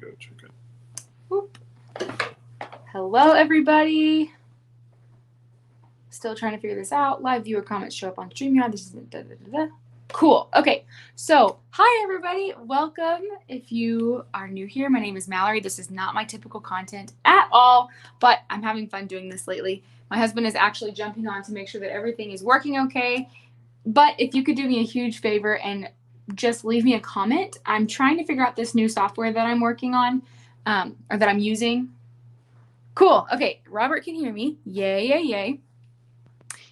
go chicken. Whoop. Hello, everybody. Still trying to figure this out. Live viewer comments show up on StreamYard. This isn't Cool. Okay. So, hi, everybody. Welcome. If you are new here, my name is Mallory. This is not my typical content at all, but I'm having fun doing this lately. My husband is actually jumping on to make sure that everything is working okay. But if you could do me a huge favor and just leave me a comment. I'm trying to figure out this new software that I'm working on, or that I'm using. Cool. Okay. Robert can hear me. Yay, yay, yay.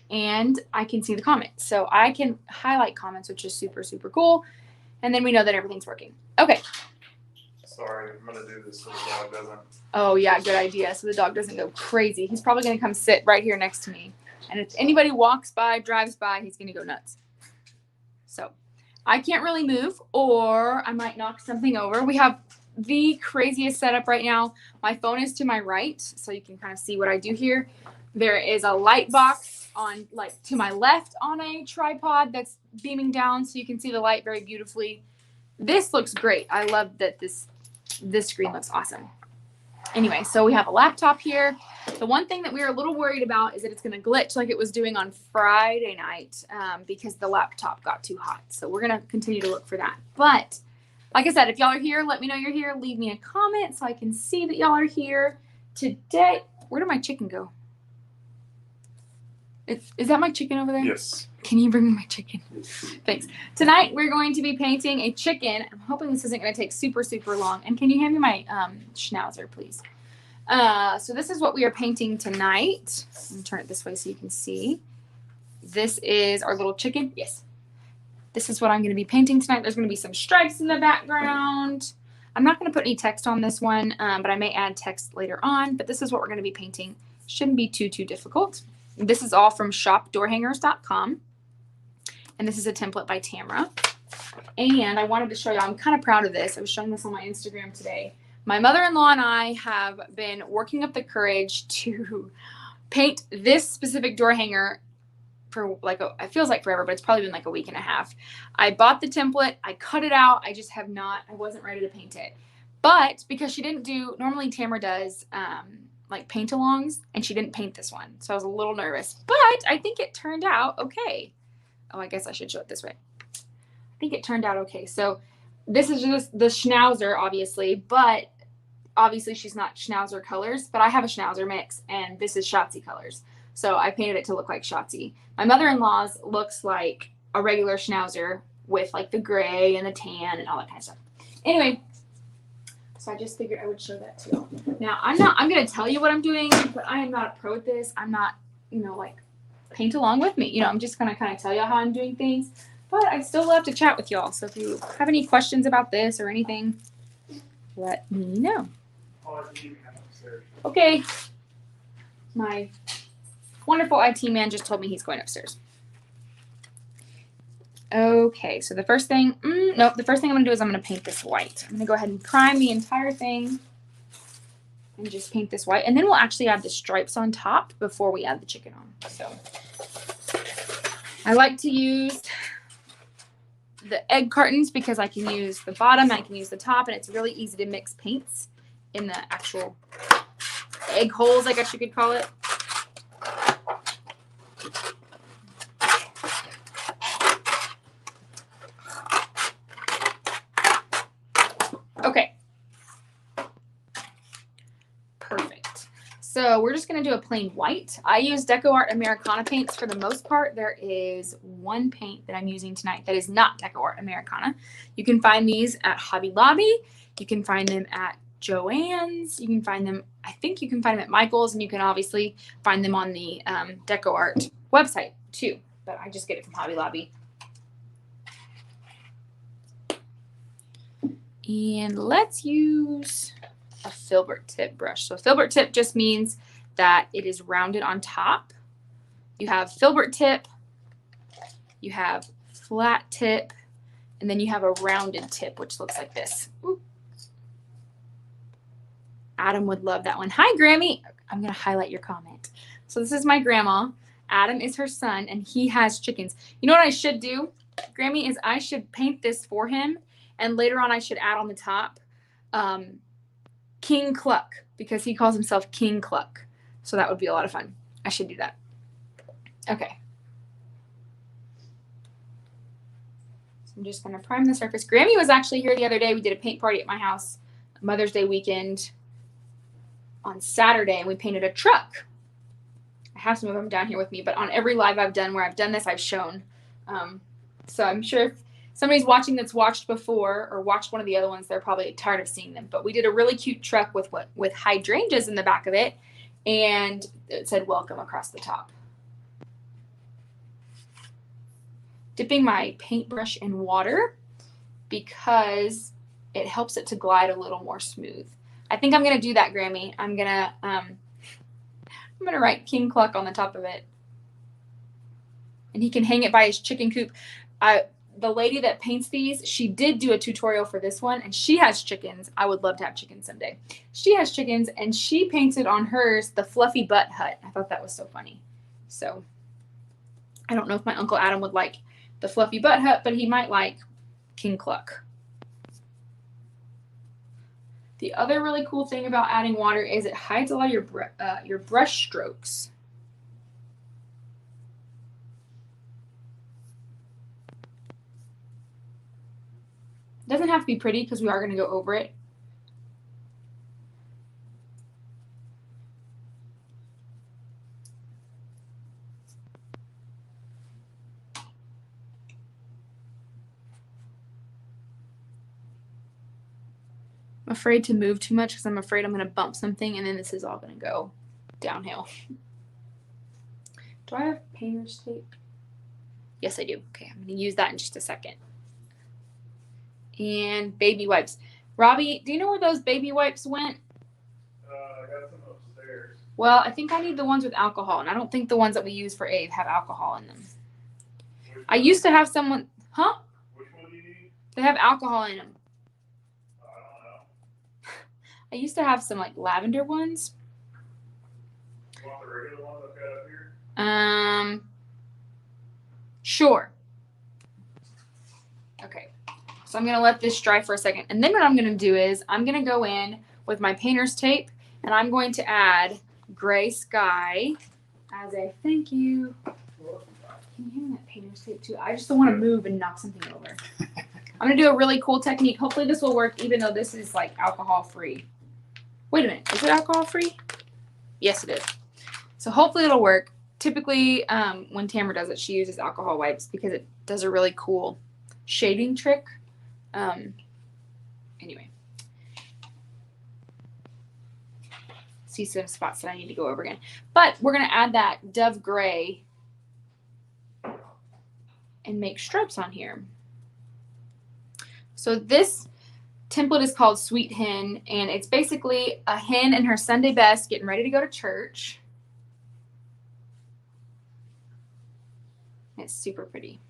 And I can see the comments. So I can highlight comments, which is super, super cool. And then we know that everything's working. Okay. Sorry, I'm going to do this so the dog doesn't. Oh, yeah. Good idea. So the dog doesn't go crazy. He's probably going to come sit right here next to me. And if anybody walks by, drives by, he's going to go nuts. So I can't really move, or I might knock something over. We have the craziest setup right now. My phone is to my right, so you can kind of see what I do here. There is a light box on, like, to my left on a tripod that's beaming down, so you can see the light very beautifully. This looks great. I love that this screen looks awesome. Anyway, so we have a laptop here. The one thing that we were a little worried about is that it's going to glitch like it was doing on Friday night because the laptop got too hot. So we're going to continue to look for that. But like I said, if y'all are here, let me know you're here. Leave me a comment so I can see that y'all are here today. Where did my chicken go? Is that my chicken over there? Yes. Can you bring me my chicken? Thanks. Tonight, we're going to be painting a chicken. I'm hoping this isn't going to take super, super long. And can you hand me my schnauzer, please? So this is what we are painting tonight. I'm going to turn it this way so you can see. This is our little chicken. Yes. This is what I'm going to be painting tonight. There's going to be some stripes in the background. I'm not going to put any text on this one, but I may add text later on. But this is what we're going to be painting. Shouldn't be too difficult. This is all from shopdoorhangers.com. And this is a template by Tamara. And I wanted to show you, I'm kind of proud of this. I was showing this on my Instagram today. My mother-in-law and I have been working up the courage to paint this specific door hanger for it feels like forever, but it's probably been like a week and a half. I bought the template. I cut it out. I just I wasn't ready to paint it. But because she didn't normally Tamara does like paint-alongs, and she didn't paint this one. So I was a little nervous. But I think it turned out okay. Oh, I guess I should show it this way. I think it turned out okay. So this is just the schnauzer, obviously, but obviously she's not schnauzer colors, but I have a schnauzer mix, and this is Shotzi colors. So I painted it to look like Shotzi. My mother-in-law's looks like a regular schnauzer with like the gray and the tan and all that kind of stuff. Anyway, so I just figured I would show that to you. Now, I'm going to tell you what I'm doing, but I am not a pro at this. I'm not, like, paint along with me. I'm just going to kind of tell you how I'm doing things. But I'd still love to chat with y'all. So if you have any questions about this or anything, let me know. Okay. My wonderful IT man just told me he's going upstairs. Okay, so the first thing I'm going to do is I'm going to paint this white. I'm going to go ahead and prime the entire thing and just paint this white. And then we'll actually add the stripes on top before we add the chicken on. So I like to use the egg cartons because I can use the bottom, I can use the top, and it's really easy to mix paints in the actual egg holes, I guess you could call it. Okay. Perfect. So we're just going to do a plain white. I use DecoArt Americana paints for the most part. There is one paint that I'm using tonight that is not DecoArt Americana. You can find these at Hobby Lobby. You can find them at Joann's. You can find them, I think you can find them at Michael's, and you can obviously find them on the DecoArt website too. But I just get it from Hobby Lobby. And let's use a filbert tip brush. So filbert tip just means that it is rounded on top. You have filbert tip, you have flat tip, and then you have a rounded tip, which looks like this. Ooh. Adam would love that one. Hi, Grammy. I'm going to highlight your comment. So this is my grandma. Adam is her son, and he has chickens. You know what I should do, Grammy, is I should paint this for him, and later on I should add on the top King Cluck because he calls himself King Cluck. So that would be a lot of fun. I should do that. Okay. So I'm just going to prime the surface. Grammy was actually here the other day. We did a paint party at my house, Mother's Day weekend on Saturday, and we painted a truck. I have some of them down here with me, but on every live I've done where I've done this, I've shown. So I'm sure if somebody's watching that's watched before or watched one of the other ones, they're probably tired of seeing them. But we did a really cute truck with hydrangeas in the back of it, and it said welcome across the top. Dipping my paintbrush in water because it helps it to glide a little more smooth. I think I'm gonna do that, Grammy. I'm gonna write King Cluck on the top of it, and he can hang it by his chicken coop. The lady that paints these, she did do a tutorial for this one, and she has chickens. I would love to have chickens someday. She has chickens, and she painted on hers the fluffy butt hut. I thought that was so funny. So I don't know if my Uncle Adam would like the fluffy butt hut, but he might like King Cluck. The other really cool thing about adding water is it hides a lot of your brush strokes. It doesn't have to be pretty because we are going to go over it. I'm afraid to move too much because I'm afraid I'm going to bump something and then this is all going to go downhill. Do I have painter's tape? Yes, I do. Okay, I'm going to use that in just a second. And baby wipes. Robbie, do you know where those baby wipes went? I got some upstairs. Well, I think I need the ones with alcohol, and I don't think the ones that we use for Ave have alcohol in them. I used to have someone, huh? Which one do you need? They have alcohol in them. I don't know. I used to have some like lavender ones. You want the regular ones I've got up here? Sure. Okay. So I'm going to let this dry for a second. And then what I'm going to do is I'm going to go in with my painter's tape and I'm going to add gray sky as a thank you. Can you hand me that painter's tape too? I just don't want to move and knock something over. I'm going to do a really cool technique. Hopefully this will work even though this is like alcohol free. Wait a minute. Is it alcohol free? Yes, it is. So hopefully it'll work. Typically when Tamara does it, she uses alcohol wipes because it does a really cool shading trick. Anyway, see some spots that I need to go over again, but we're going to add that dove gray and make stripes on here. So this template is called Sweet Hen, and it's basically a hen in her Sunday best getting ready to go to church. It's super pretty.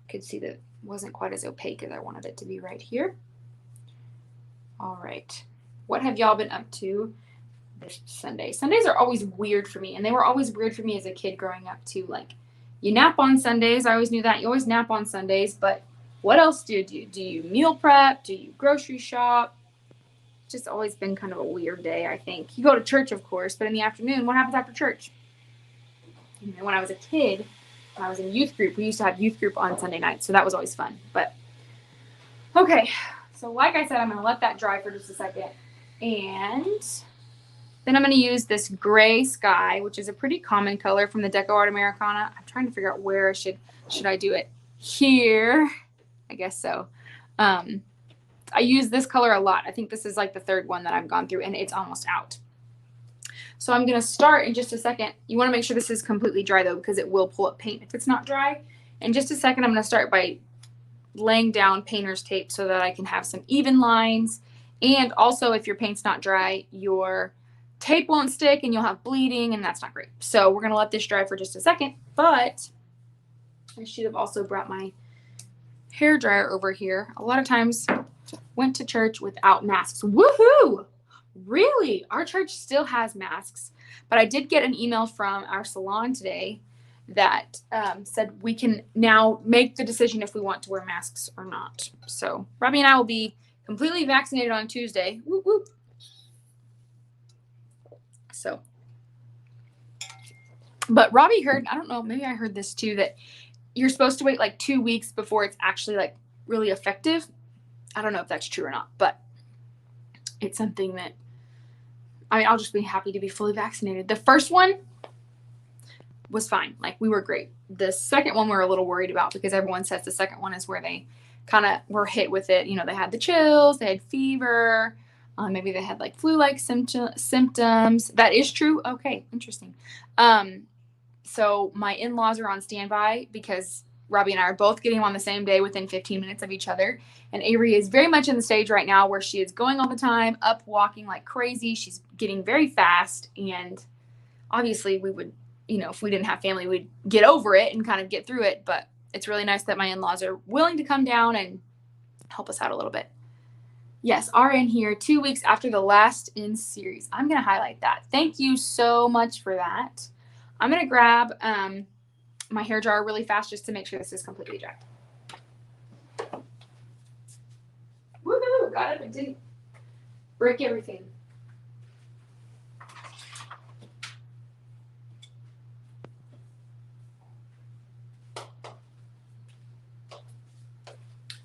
Could see that it wasn't quite as opaque as I wanted it to be right here. All right. What have y'all been up to this Sunday? Sundays are always weird for me, and they were always weird for me as a kid growing up too. Like, you nap on Sundays. I always knew that. You always nap on Sundays, but what else do you do? Do you meal prep? Do you grocery shop? It's just always been kind of a weird day, I think. You go to church, of course, but in the afternoon, what happens after church? You know, when I was a kid, when I was in youth group, we used to have youth group on Sunday nights, so that was always fun. But okay, so like I said, I'm going to let that dry for just a second, and then I'm going to use this gray sky, which is a pretty common color from the Deco Art Americana. I'm trying to figure out where should I do it here. I guess so. I use this color a lot. I think this is like the third one that I've gone through, and it's almost out. So I'm going to start in just a second. You want to make sure this is completely dry, though, because it will pull up paint if it's not dry. In just a second, I'm going to start by laying down painter's tape so that I can have some even lines. And also, if your paint's not dry, your tape won't stick and you'll have bleeding, and that's not great. So we're going to let this dry for just a second. But I should have also brought my hair dryer over here. A lot of times went to church without masks. Woohoo! Really? Our church still has masks. But I did get an email from our salon today that said we can now make the decision if we want to wear masks or not. So Robbie and I will be completely vaccinated on Tuesday. Whoop, whoop. So, but Robbie heard, I don't know, maybe I heard this too, that you're supposed to wait like 2 weeks before it's actually like really effective. I don't know if that's true or not, but it's something that, I mean, I'll just be happy to be fully vaccinated. The first one was fine. Like, we were great. The second one we're a little worried about because everyone says the second one is where they kind of were hit with it. You know, they had the chills, they had fever, maybe they had like flu-like symptoms. That is true. Okay, interesting. So my in-laws are on standby because Robbie and I are both getting on the same day within 15 minutes of each other. And Avery is very much in the stage right now where she is going all the time, up walking like crazy. She's getting very fast. And obviously we would, you know, if we didn't have family, we'd get over it and kind of get through it. But it's really nice that my in-laws are willing to come down and help us out a little bit. Yes, RN here 2 weeks after the last in series. I'm going to highlight that. Thank you so much for that. I'm going to grab my hair dryer really fast just to make sure this is completely dry. Woohoo! Got it, but didn't break everything.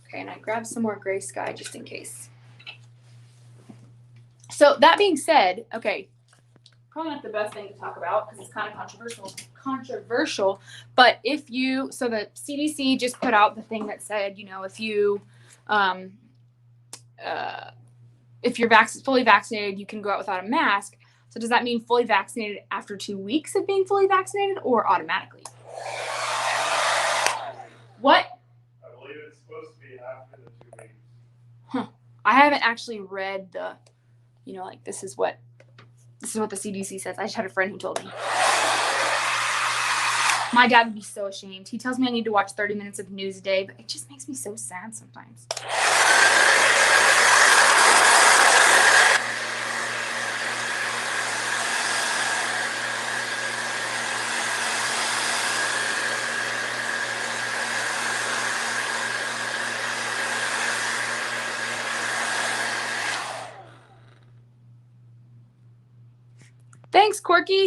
Okay, and I grabbed some more gray sky just in case. So that being said, okay, probably not the best thing to talk about because it's kind of controversial. But if you, so the CDC just put out the thing that said, you know, if you're fully vaccinated, you can go out without a mask. So does that mean fully vaccinated after 2 weeks of being fully vaccinated or automatically? What? I believe it's supposed to be after the 2 weeks. Huh. I haven't actually read the, you know, like this is what the CDC says. I just had a friend who told me. My dad would be so ashamed. He tells me I need to watch 30 minutes of news a day, but it just makes me so sad sometimes. Thanks, Corky.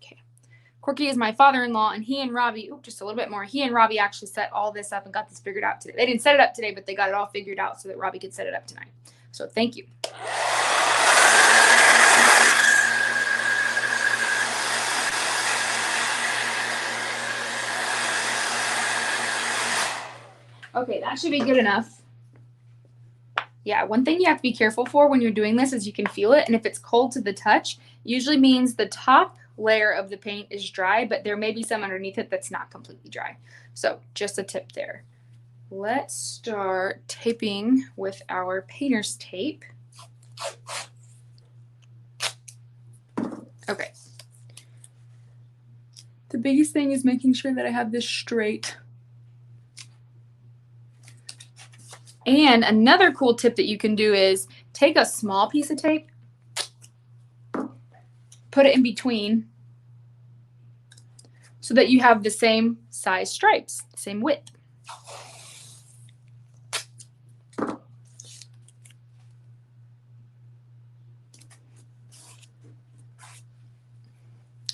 Okay. Corky is my father-in-law, and he and Robbie, just a little bit more, he and Robbie actually set all this up and got this figured out today. They didn't set it up today, but they got it all figured out so that Robbie could set it up tonight. So thank you. Okay, that should be good enough. Yeah, one thing you have to be careful for when you're doing this is you can feel it. And if it's cold to the touch, usually means the top layer of the paint is dry, but there may be some underneath it that's not completely dry. So just a tip there. Let's start taping with our painter's tape. Okay. The biggest thing is making sure that I have this straight. And another cool tip that you can do is take a small piece of tape, put it in between so that you have the same size stripes, same width.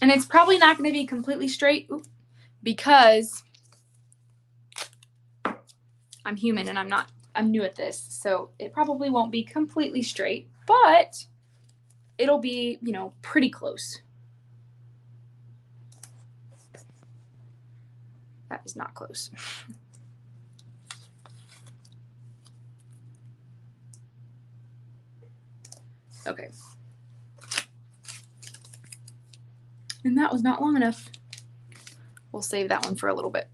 And it's probably not going to be completely straight because I'm human and I'm new at this, so it probably won't be completely straight, but it'll be, you know, pretty close. That is not close. Okay. And that was not long enough. We'll save that one for a little bit.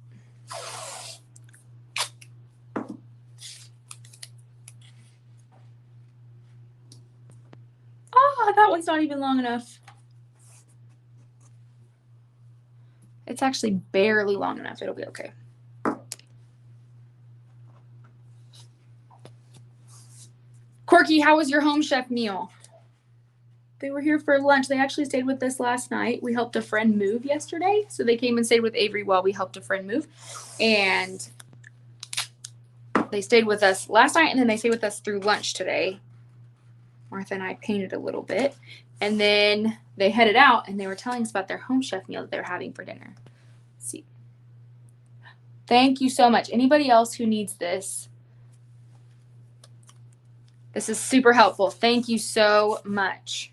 that one's not even long enough. It's actually barely long enough. It'll be okay. Corky, how was your home chef meal? They were here for lunch. They actually stayed with us last night. We helped a friend move yesterday. So they came and stayed with Avery while we helped a friend move. And they stayed with us last night, and then they stayed with us through lunch today. Martha and I painted a little bit. And then they headed out, and they were telling us about their home chef meal that they're having for dinner. Let's see. Thank you so much. Anybody else who needs this? This is super helpful. Thank you so much.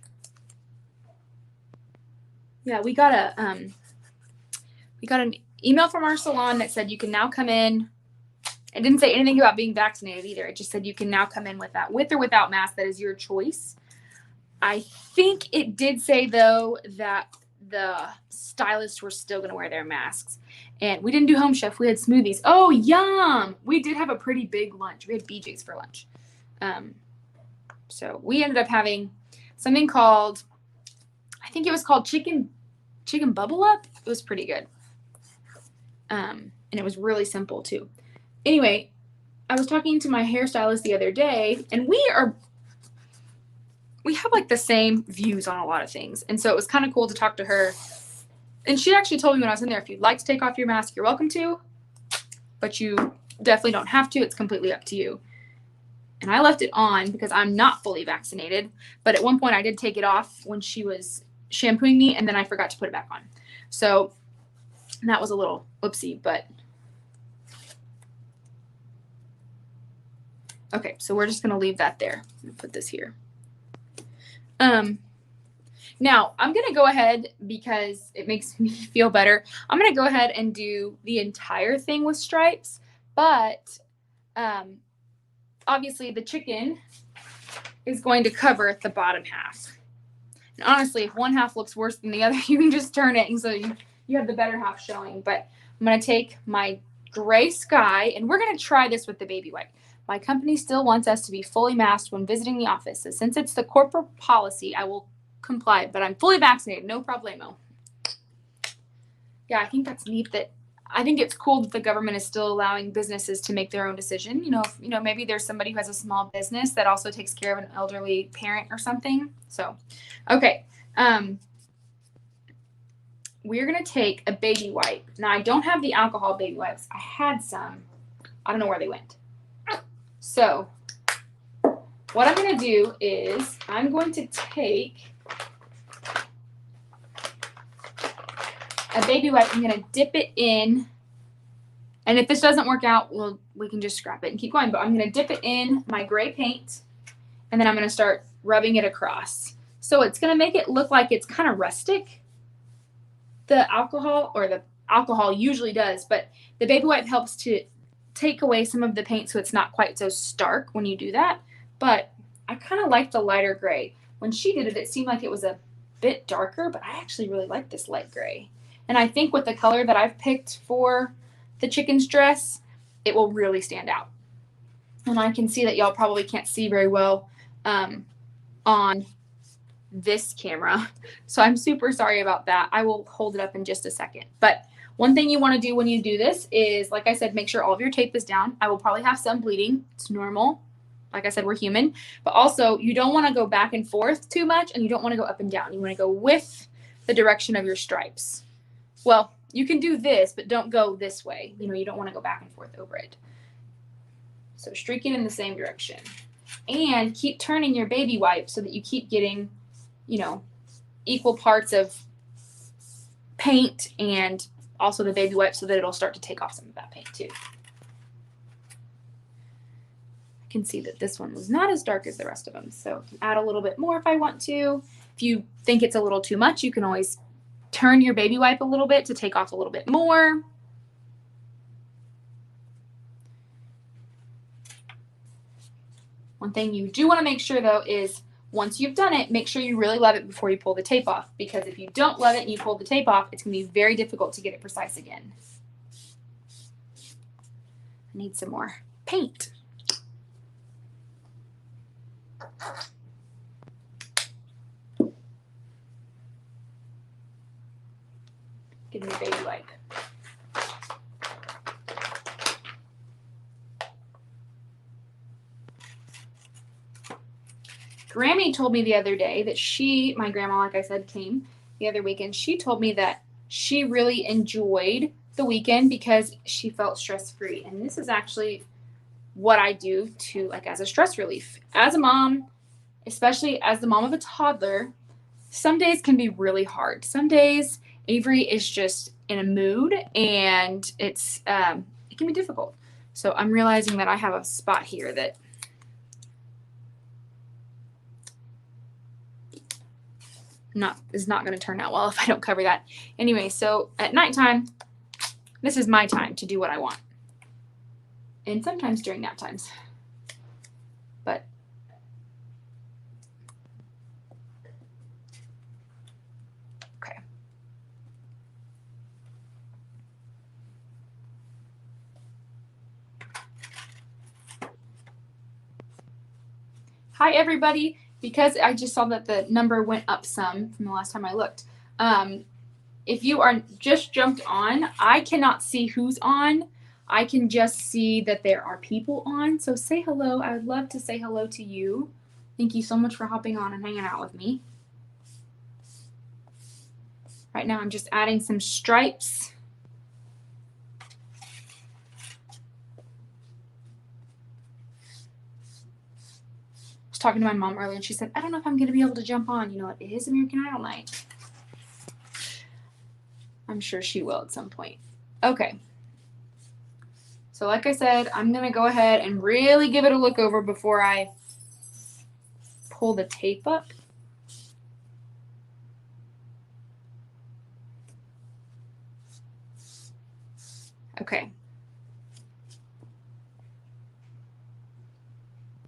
Yeah, we got an email from our salon that said you can now come in. It didn't say anything about being vaccinated either. It just said you can now come in with or without mask. That is your choice. I think it did say, though, that the stylists were still going to wear their masks. And we didn't do home chef. We had smoothies. Oh, yum. We did have a pretty big lunch. We had BJ's for lunch. So we ended up having something called, I think it was called chicken bubble up. It was pretty good. And it was really simple too. Anyway, I was talking to my hairstylist the other day, and we have like the same views on a lot of things. And so it was kind of cool to talk to her. And she actually told me when I was in there, if you'd like to take off your mask, you're welcome to, but you definitely don't have to. It's completely up to you. And I left it on because I'm not fully vaccinated. But at one point I did take it off when she was shampooing me, and then I forgot to put it back on. So that was a little oopsie, but okay, so we're just going to leave that there. I'm going to put this here. Now I'm going to go ahead, because it makes me feel better. I'm going to go ahead and do the entire thing with stripes, but obviously the chicken is going to cover the bottom half. And honestly, if one half looks worse than the other, you can just turn it, and so you have the better half showing. But I'm going to take my gray sky, and we're going to try this with the baby wipe. My company still wants us to be fully masked when visiting the office. So since it's the corporate policy, I will comply, but I'm fully vaccinated. No problemo. Yeah, I think that's neat. I think it's cool that the government is still allowing businesses to make their own decision. Maybe there's somebody who has a small business that also takes care of an elderly parent or something. So, okay. We're going to take a baby wipe. Now, I don't have the alcohol baby wipes. I had some. I don't know where they went. So, what I'm going to do is I'm going to take a baby wipe. I'm going to dip it in. And if this doesn't work out, we can just scrap it and keep going. But I'm going to dip it in my gray paint, and then I'm going to start rubbing it across. So it's going to make it look like it's kind of rustic. The alcohol usually does, but the baby wipe helps to take away some of the paint so it's not quite so stark when you do that. But I kind of like the lighter gray. When she did it, it seemed like it was a bit darker, but I actually really like this light gray. And I think with the color that I've picked for the chicken's dress, it will really stand out. And I can see that y'all probably can't see very well on this camera. So I'm super sorry about that. I will hold it up in just a second. But one thing you want to do when you do this is, like I said, make sure all of your tape is down. I will probably have some bleeding. It's normal. Like I said, we're human. But also, you don't want to go back and forth too much, and you don't want to go up and down. You want to go with the direction of your stripes. Well, you can do this, but don't go this way. You don't want to go back and forth over it. So streaking in the same direction. And keep turning your baby wipe so that you keep getting, equal parts of paint and also the baby wipe, so that it'll start to take off some of that paint too. I can see that this one was not as dark as the rest of them, so I can add a little bit more if I want to. If you think it's a little too much, you can always turn your baby wipe a little bit to take off a little bit more. One thing you do want to make sure, though, is once you've done it, make sure you really love it before you pull the tape off, because if you don't love it and you pull the tape off, it's going to be very difficult to get it precise again. I need some more paint. Give me a baby wipe. Grammy told me the other day that my grandma, like I said, came the other weekend. She told me that she really enjoyed the weekend because she felt stress-free. And this is actually what I do as a stress relief. As a mom, especially as the mom of a toddler, some days can be really hard. Some days Avery is just in a mood and it can be difficult. So I'm realizing that I have a spot here that is not going to turn out well if I don't cover that. Anyway, so at nighttime, this is my time to do what I want. And sometimes during nap times. But okay. Hi everybody. Because I just saw that the number went up some from the last time I looked. If you are just jumped on, I cannot see who's on. I can just see that there are people on. So say hello. I would love to say hello to you. Thank you so much for hopping on and hanging out with me. Right now I'm just adding some stripes. I was talking to my mom earlier and she said, I don't know if I'm going to be able to jump on. You know, it is American Idol night. I'm sure she will at some point. Okay. So like I said, I'm going to go ahead and really give it a look over before I pull the tape up. Okay.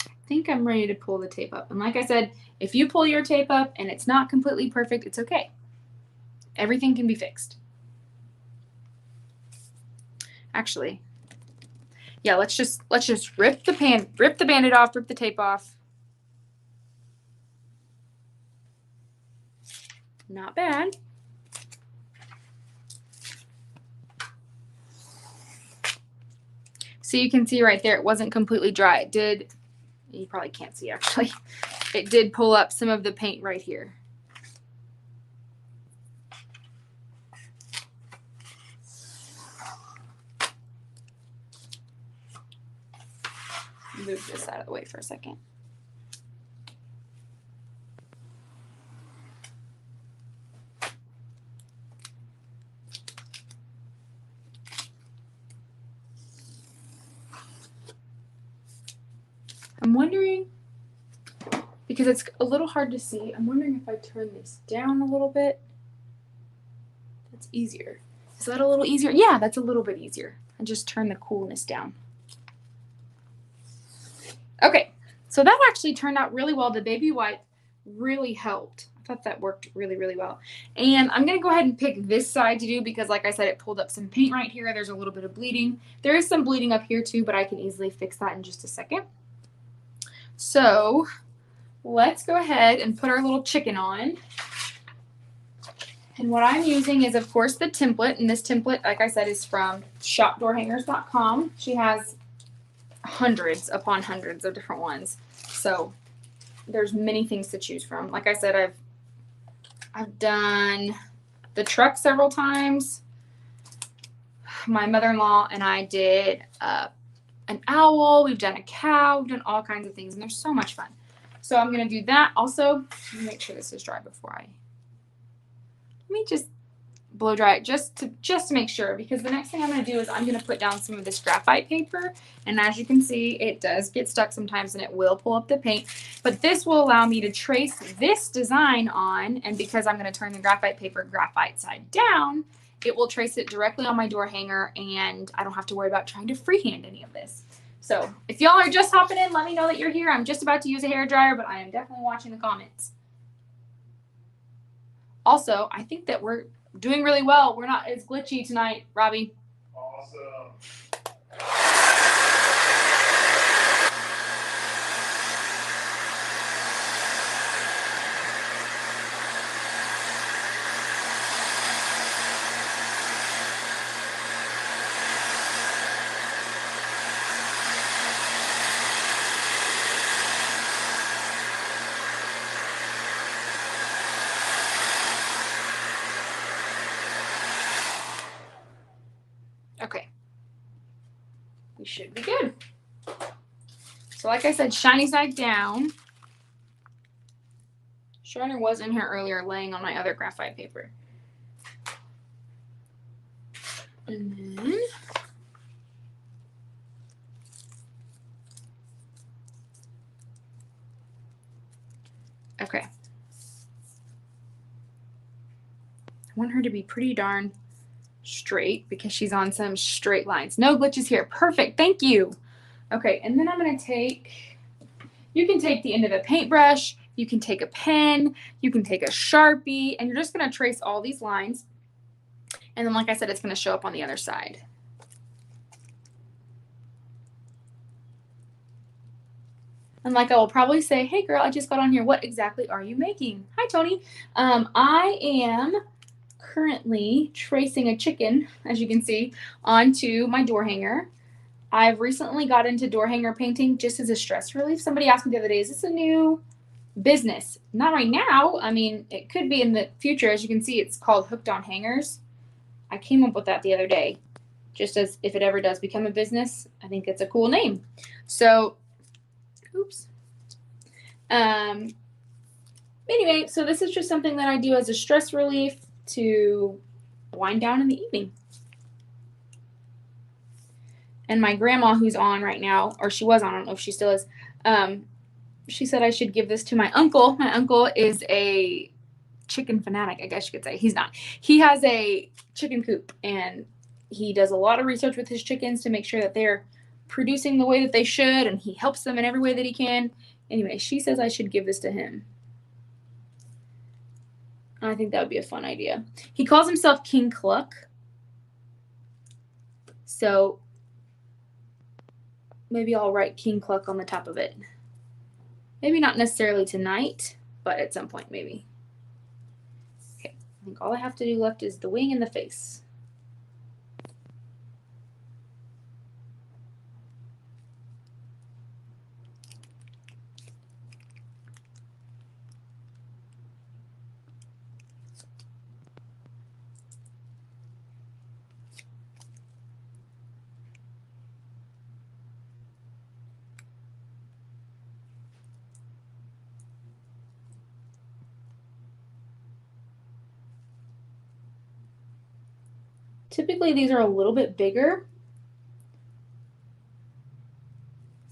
I think I'm ready to pull the tape up. And like I said, if you pull your tape up and it's not completely perfect, it's okay. Everything can be fixed. Actually, yeah, let's just rip the Band-Aid off, rip the tape off. Not bad. So you can see right there, it wasn't completely dry. It did, you probably can't see actually, it did pull up some of the paint right here. Move this out of the way for a second. I'm wondering, because it's a little hard to see, I'm wondering if I turn this down a little bit. That's easier. Is that a little easier? Yeah, that's a little bit easier. I just turn the coolness down. Okay, so that actually turned out really well. The baby wipe really helped. I thought that worked really, really well. And I'm going to go ahead and pick this side to do because, like I said, it pulled up some paint right here. There's a little bit of bleeding. There is some bleeding up here too, but I can easily fix that in just a second. So let's go ahead and put our little chicken on. And what I'm using is, of course, the template. And this template, like I said, is from shopdoorhangers.com. She has hundreds upon hundreds of different ones. So there's many things to choose from. Like I said, I've done the truck several times. My mother-in-law and I did an owl. We've done a cow. We've done all kinds of things, and they're so much fun. So I'm going to do that. Also, let me make sure this is dry before let me just blow dry it just to make sure, because the next thing I'm going to do is I'm going to put down some of this graphite paper, and as you can see, it does get stuck sometimes and it will pull up the paint, but this will allow me to trace this design on, and because I'm going to turn the graphite paper graphite side down, it will trace it directly on my door hanger, and I don't have to worry about trying to freehand any of this. So if y'all are just hopping in, let me know that you're here. I'm just about to use a hairdryer, but I am definitely watching the comments. Also, I think that we're doing really well. We're not as glitchy tonight, Robbie. Awesome. should be good. So like I said, shiny side down. Shiner was in here earlier laying on my other graphite paper. And then okay. I want her to be pretty darn straight because she's on some straight lines. No glitches here. Perfect. Thank you. Okay, and then I'm going to take, you can take the end of a paintbrush, you can take a pen, you can take a Sharpie, and you're just going to trace all these lines. And then, like I said, it's going to show up on the other side. And like I will probably say, hey girl, I just got on here. What exactly are you making? Hi, Tony. I am currently tracing a chicken, as you can see, onto my door hanger. I've recently got into door hanger painting just as a stress relief. Somebody asked me the other day, is this a new business? Not right now. I mean, it could be in the future. As you can see, it's called Hooked on Hangers. I came up with that the other day, just as if it ever does become a business. I think it's a cool name. So, oops. Anyway, so this is just something that I do as a stress relief to wind down in the evening. And my grandma, who's on right now, or she was on, I don't know if she still is, she said I should give this to my uncle. My uncle is a chicken fanatic, I guess you could say. He's not. He has a chicken coop, and he does a lot of research with his chickens to make sure that they're producing the way that they should, and he helps them in every way that he can. Anyway, she says I should give this to him. I think that would be a fun idea. He calls himself King Cluck. So maybe I'll write King Cluck on the top of it. Maybe not necessarily tonight, but at some point maybe. Okay, I think all I have to do left is the wing and the face. Typically, these are a little bit bigger,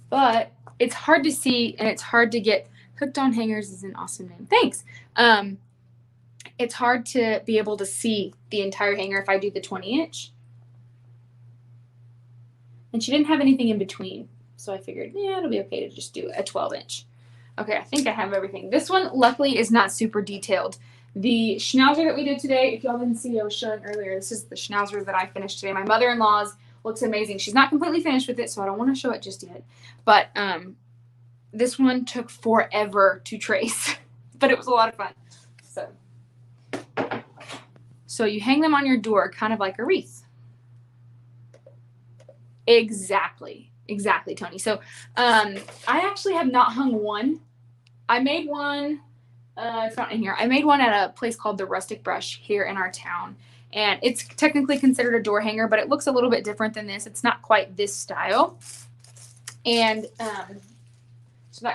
but it's hard to see and it's hard to get. Hooked on Hangers is an awesome name. Thanks. It's hard to be able to see the entire hanger if I do the 20-inch. And she didn't have anything in between, so I figured, yeah, it'll be okay to just do a 12-inch. Okay, I think I have everything. This one, luckily, is not super detailed. The schnauzer that we did today, if y'all didn't see, I was showing earlier, this is the schnauzer that I finished today. My mother-in-law's looks amazing. She's not completely finished with it, so I don't want to show it just yet. But this one took forever to trace, but it was a lot of fun. So you hang them on your door, kind of like a wreath. Exactly, Tony. So I actually have not hung one. I made one. It's not in here. I made one at a place called the Rustic Brush here in our town. And it's technically considered a door hanger, but it looks a little bit different than this. It's not quite this style. And so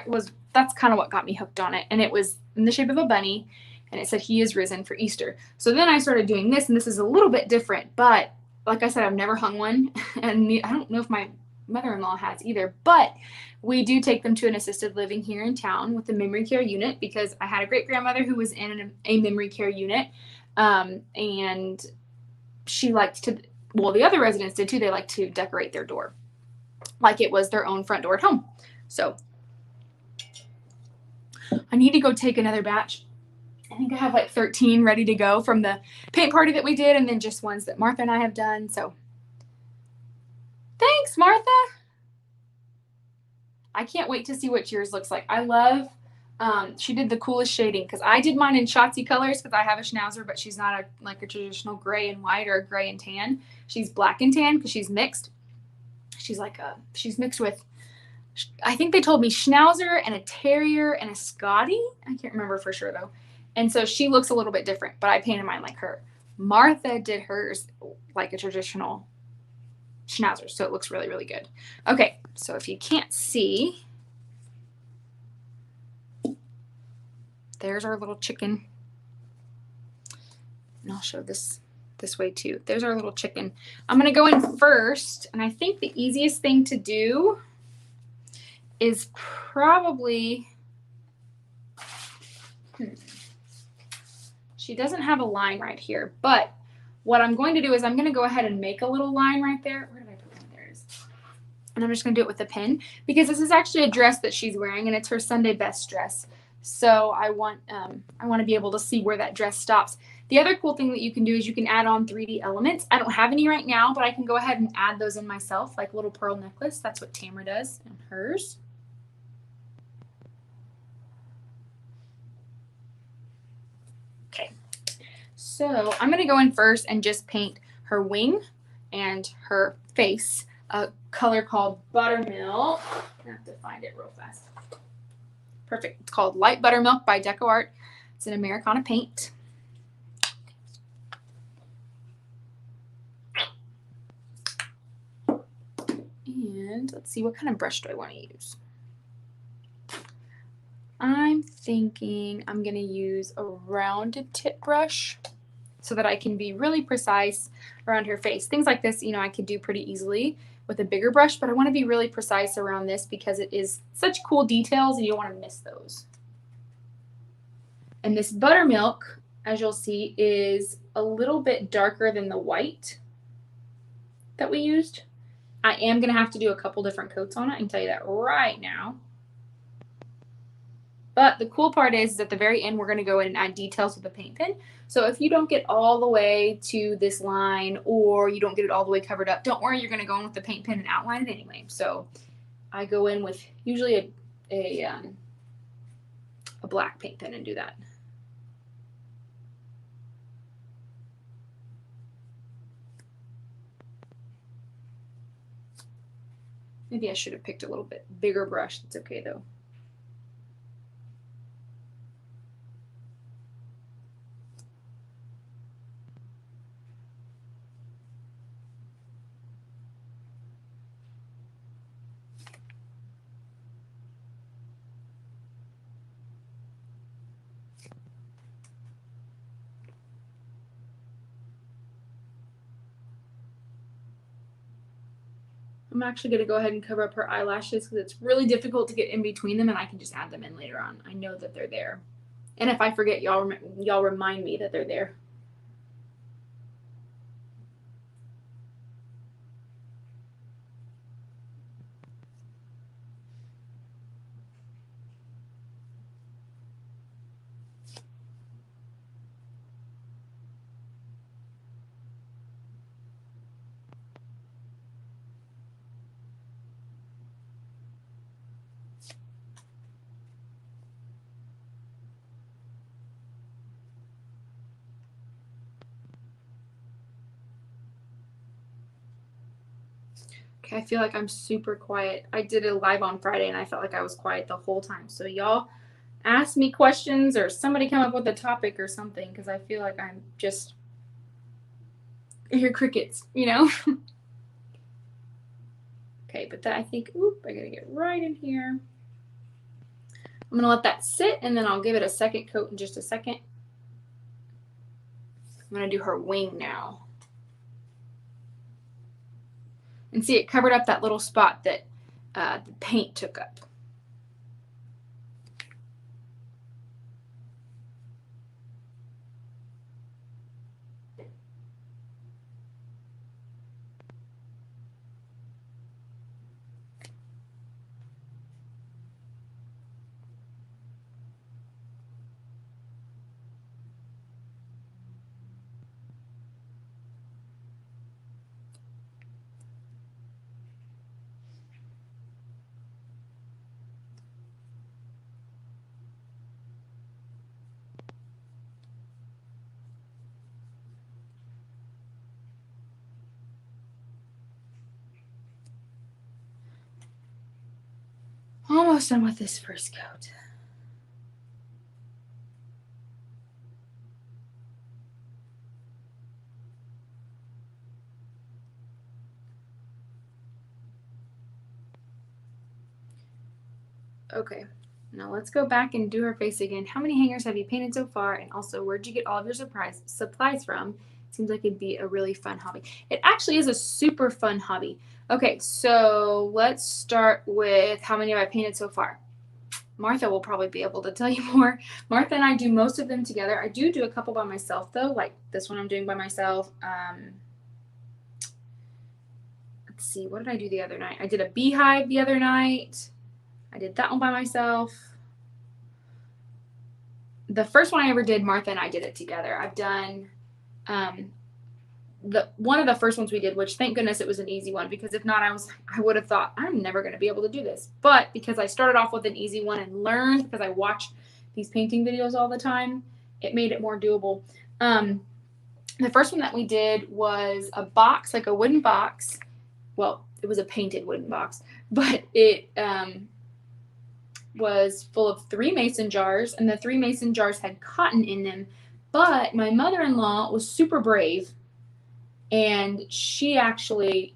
that's kind of what got me hooked on it. And it was in the shape of a bunny. And it said, he is risen for Easter. So then I started doing this, and this is a little bit different. But like I said, I've never hung one. And I don't know if my mother-in-law has either. But we do take them to an assisted living here in town with a memory care unit, because I had a great-grandmother who was in a memory care unit. And she liked to, well, the other residents did too. They like to decorate their door like it was their own front door at home. So I need to go take another batch. I think I have like 13 ready to go from the paint party that we did, and then just ones that Martha and I have done. So thanks, Martha. I can't wait to see what yours looks like. I love, she did the coolest shading, because I did mine in Shotzi colors because I have a schnauzer, but she's not like a traditional gray and white or gray and tan. She's black and tan because she's mixed. She's mixed with, I think they told me schnauzer and a terrier and a Scotty. I can't remember for sure though. And so she looks a little bit different, but I painted mine like her. Martha did hers like a traditional schnauzer, so it looks really, really good. Okay, so if you can't see, there's our little chicken. And I'll show this way too. There's our little chicken. I'm going to go in first, and I think the easiest thing to do is probably, she doesn't have a line right here, but what I'm going to do is I'm going to go ahead and make a little line right there. Where did I put it? There it is. And I'm just going to do it with a pin because this is actually a dress that she's wearing, and it's her Sunday best dress. So I want to be able to see where that dress stops. The other cool thing that you can do is you can add on 3D elements. I don't have any right now, but I can go ahead and add those in myself, like a little pearl necklace. That's what Tamara does in hers. Okay, so I'm going to go in first and just paint her wing and her face, a color called Buttermilk. I have to find it real fast. Perfect. It's called Light Buttermilk by Deco Art. It's an Americana paint. And let's see, what kind of brush do I want to use? I'm thinking I'm going to use a rounded tip brush so that I can be really precise around her face. Things like this, I could do pretty easily with a bigger brush, but I want to be really precise around this because it is such cool details and you don't want to miss those. And this buttermilk, as you'll see, is a little bit darker than the white that we used. I am going to have to do a couple different coats on it. I can tell you that right now. But the cool part is at the very end, we're going to go in and add details with a paint pen. So if you don't get all the way to this line or you don't get it all the way covered up, don't worry, you're going to go in with the paint pen and outline it anyway. So I go in with usually a black paint pen and do that. Maybe I should have picked a little bit bigger brush. It's okay though. I'm actually going to go ahead and cover up her eyelashes because it's really difficult to get in between them, and I can just add them in later on. I know that they're there. And if I forget, y'all remind me that they're there. Okay, I feel like I'm super quiet. I did a live on Friday and I felt like I was quiet the whole time. So y'all ask me questions or somebody come up with a topic or something because I feel like I'm just I hear crickets, Okay, but that I think, I gotta get right in here. I'm gonna let that sit and then I'll give it a second coat in just a second. I'm gonna do her wing now. And see, it covered up that little spot that the paint took up. Almost done with this first coat. Okay, now let's go back and do her face again. How many hangers have you painted so far? And also, where'd you get all of your supplies from? Seems like it'd be a really fun hobby. It actually is a super fun hobby. Okay, so let's start with how many have I painted so far? Martha will probably be able to tell you more. Martha and I do most of them together. I do a couple by myself, though, like this one I'm doing by myself. Let's see, what did I do the other night? I did a beehive the other night. I did that one by myself. The first one I ever did, Martha and I did it together. I've done one of the first ones we did, which thank goodness it was an easy one, because if not, I would have thought I'm never going to be able to do this. But because I started off with an easy one and learned, because I watched these painting videos all the time, it made it more doable. The first one that we did was a box, like a wooden box. Well, it was a painted wooden box, but it was full of 3 mason jars, and the 3 mason jars had cotton in them. But my mother-in-law was super brave, and she actually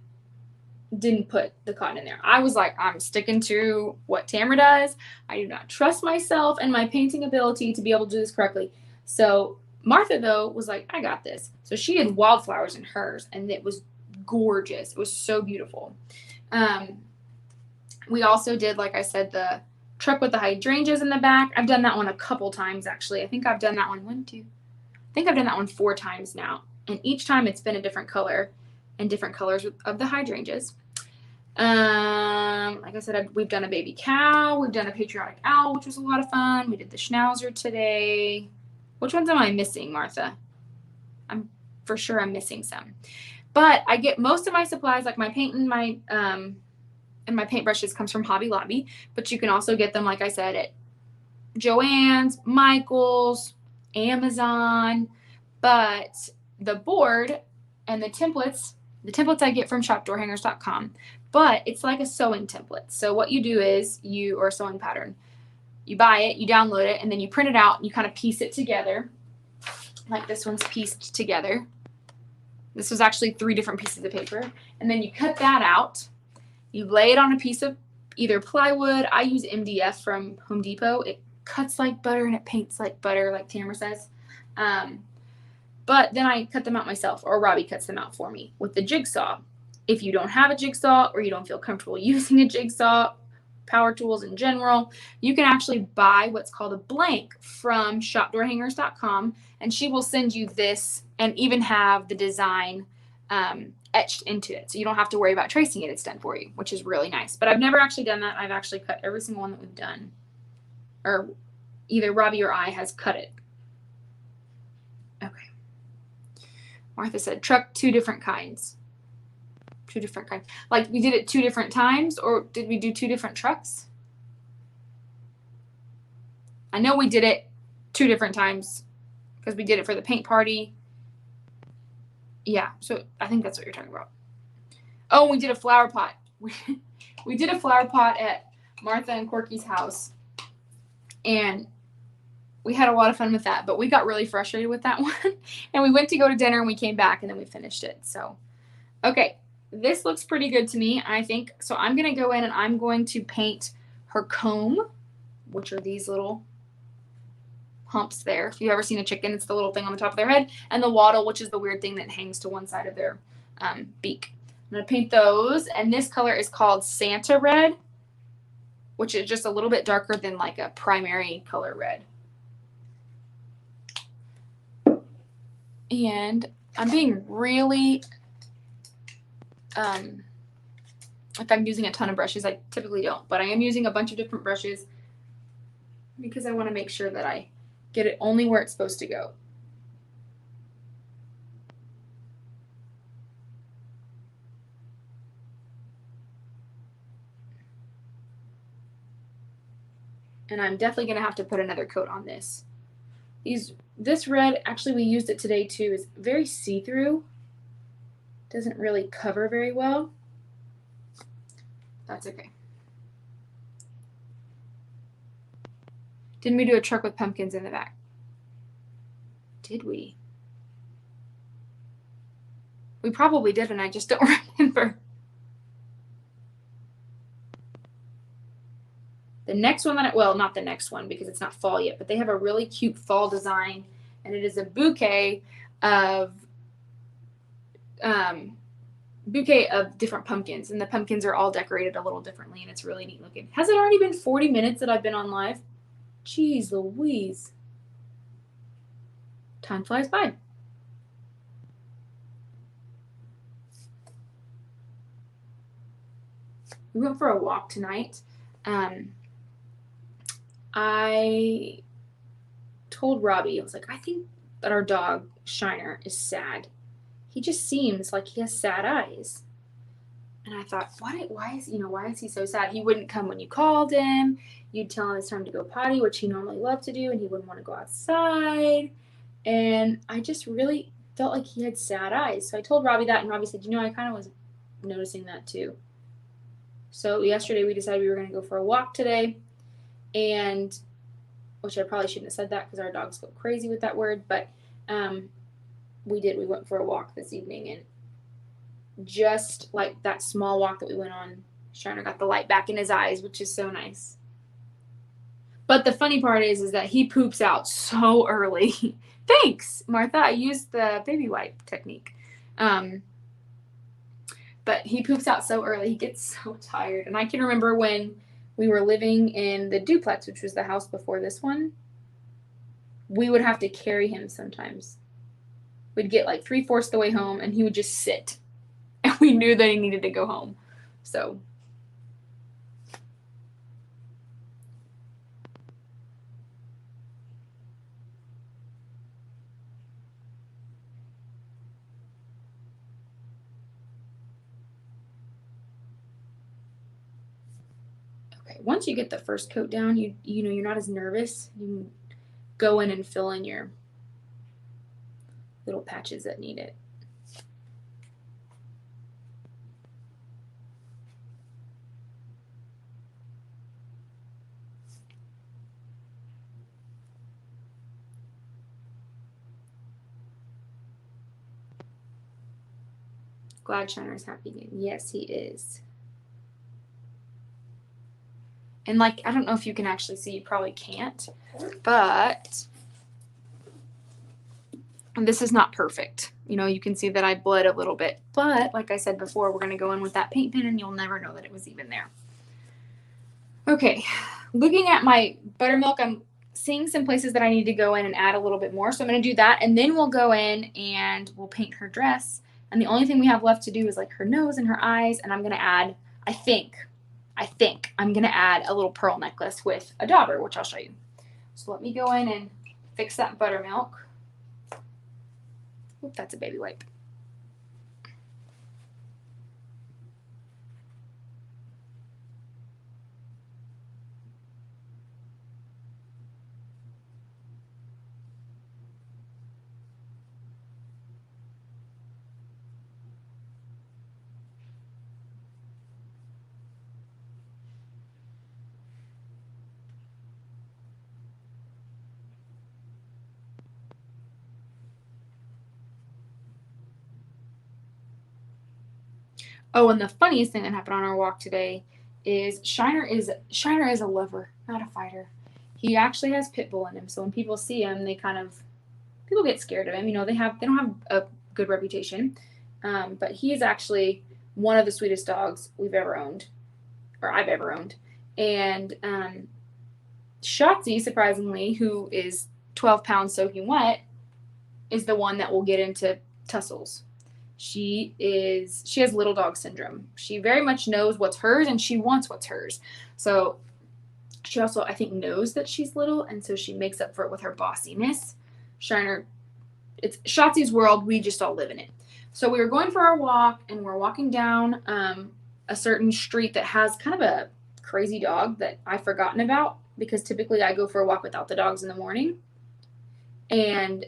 didn't put the cotton in there. I was like, I'm sticking to what Tamara does. I do not trust myself and my painting ability to be able to do this correctly. So Martha, though, was like, I got this. So she did wildflowers in hers, and it was gorgeous. It was so beautiful. We also did, like I said, the truck with the hydrangeas in the back. I've done that one a couple times, actually. I think I've done that one 4 times now. And each time it's been a different color and different colors of the hydrangeas. Like I said, we've done a baby cow. We've done a patriotic owl, which was a lot of fun. We did the schnauzer today. Which ones am I missing, Martha? I'm for sure I'm missing some. But I get most of my supplies, like my paint and my paintbrushes, comes from Hobby Lobby. But you can also get them, like I said, at Joann's, Michael's, Amazon. But the board and the templates I get from shopdoorhangers.com. But it's like a sewing template. So what you do is or a sewing pattern. You buy it, you download it, and then you print it out, and you kind of piece it together. Like this one's pieced together. This was actually 3 different pieces of paper. And then you cut that out. You lay it on a piece of either plywood. I use MDF from Home Depot. It cuts like butter and it paints like butter, like Tamara says. But then I cut them out myself, or Robbie cuts them out for me with the jigsaw. If you don't have a jigsaw, or you don't feel comfortable using a jigsaw, power tools in general, you can actually buy what's called a blank from shopdoorhangers.com, and she will send you this and even have the design etched into it. So you don't have to worry about tracing it. It's done for you, which is really nice. But I've never actually done that. I've actually cut every single one that we've done. Or either Robbie or I has cut it. Okay. Martha said, truck 2 different kinds. 2 different kinds. Like we did it 2 different times, or did we do 2 different trucks? I know we did it 2 different times because we did it for the paint party. Yeah, so I think that's what you're talking about. Oh, we did a flower pot. We did a flower pot at Martha and Corky's house, and we had a lot of fun with that, but we got really frustrated with that one, and we went to go to dinner, and we came back, and then we finished it. So, okay, this looks pretty good to me, I think. So I'm going to go in, and I'm going to paint her comb, which are these little humps there. If you've ever seen a chicken, it's the little thing on the top of their head, and the wattle, which is the weird thing that hangs to one side of their beak. I'm going to paint those, and this color is called Santa Red, which is just a little bit darker than like a primary color red. And I'm being really, if I'm using a ton of brushes, I typically don't, but I am using a bunch of different brushes because I want to make sure that I get it only where it's supposed to go. And I'm definitely going to have to put another coat on this. This red, actually we used it today too, is very see-through. Doesn't really cover very well. That's okay. Didn't we do a truck with pumpkins in the back? Did we? We probably did, and I just don't remember. The next one that, well, not the next one because it's not fall yet, but they have a really cute fall design, and it is a bouquet of different pumpkins, and the pumpkins are all decorated a little differently, and it's really neat looking. Has it already been 40 minutes that I've been on live? Jeez Louise. Time flies by. We went for a walk tonight. I told Robbie, I was like, I think that our dog, Shiner, is sad. He just seems like he has sad eyes. And I thought, why is he so sad? He wouldn't come when you called him. You'd tell him it's time to go potty, which he normally loved to do, and he wouldn't want to go outside. And I just really felt like he had sad eyes. So I told Robbie that, and Robbie said, I kind of was noticing that too. So yesterday we decided we were going to go for a walk today, and which I probably shouldn't have said that because our dogs go crazy with that word, but we did. We went for a walk this evening, and just like that small walk that we went on, Shiner got the light back in his eyes, which is so nice. But the funny part is that he poops out so early. Thanks, Martha. I used the baby wipe technique. But he poops out so early. He gets so tired. And I can remember when we were living in the duplex, which was the house before this one, we would have to carry him sometimes. We'd get like 3/4 the way home, and he would just sit. And we knew that he needed to go home. So. Okay, once you get the first coat down, you're not as nervous. You can go in and fill in your little patches that need it. Glad Shiner's happy again. Yes, he is. And like, I don't know if you can actually see, you probably can't, but this is not perfect. You can see that I bled a little bit, but like I said before, we're going to go in with that paint pen and you'll never know that it was even there. Okay, looking at my buttermilk, I'm seeing some places that I need to go in and add a little bit more. So I'm going to do that, and then we'll go in and we'll paint her dress. And the only thing we have left to do is like her nose and her eyes, and I'm going to add, I think I'm going to add a little pearl necklace with a dauber, which I'll show you. So let me go in and fix that buttermilk. Oop, that's a baby wipe. Oh, and the funniest thing that happened on our walk today is Shiner is a lover, not a fighter. He actually has pit bull in him, so when people see him, people get scared of him. They don't have a good reputation, but he is actually one of the sweetest dogs we've ever owned, or I've ever owned. And Shotzi, surprisingly, who is 12 pounds soaking wet, is the one that will get into tussles. She has little dog syndrome. She very much knows what's hers and she wants what's hers. So she also, I think, knows that she's little, and so she makes up for it with her bossiness. Shiner, it's Shotzi's world. We just all live in it. So we were going for our walk, and we're walking down a certain street that has kind of a crazy dog that I've forgotten about because typically I go for a walk without the dogs in the morning. And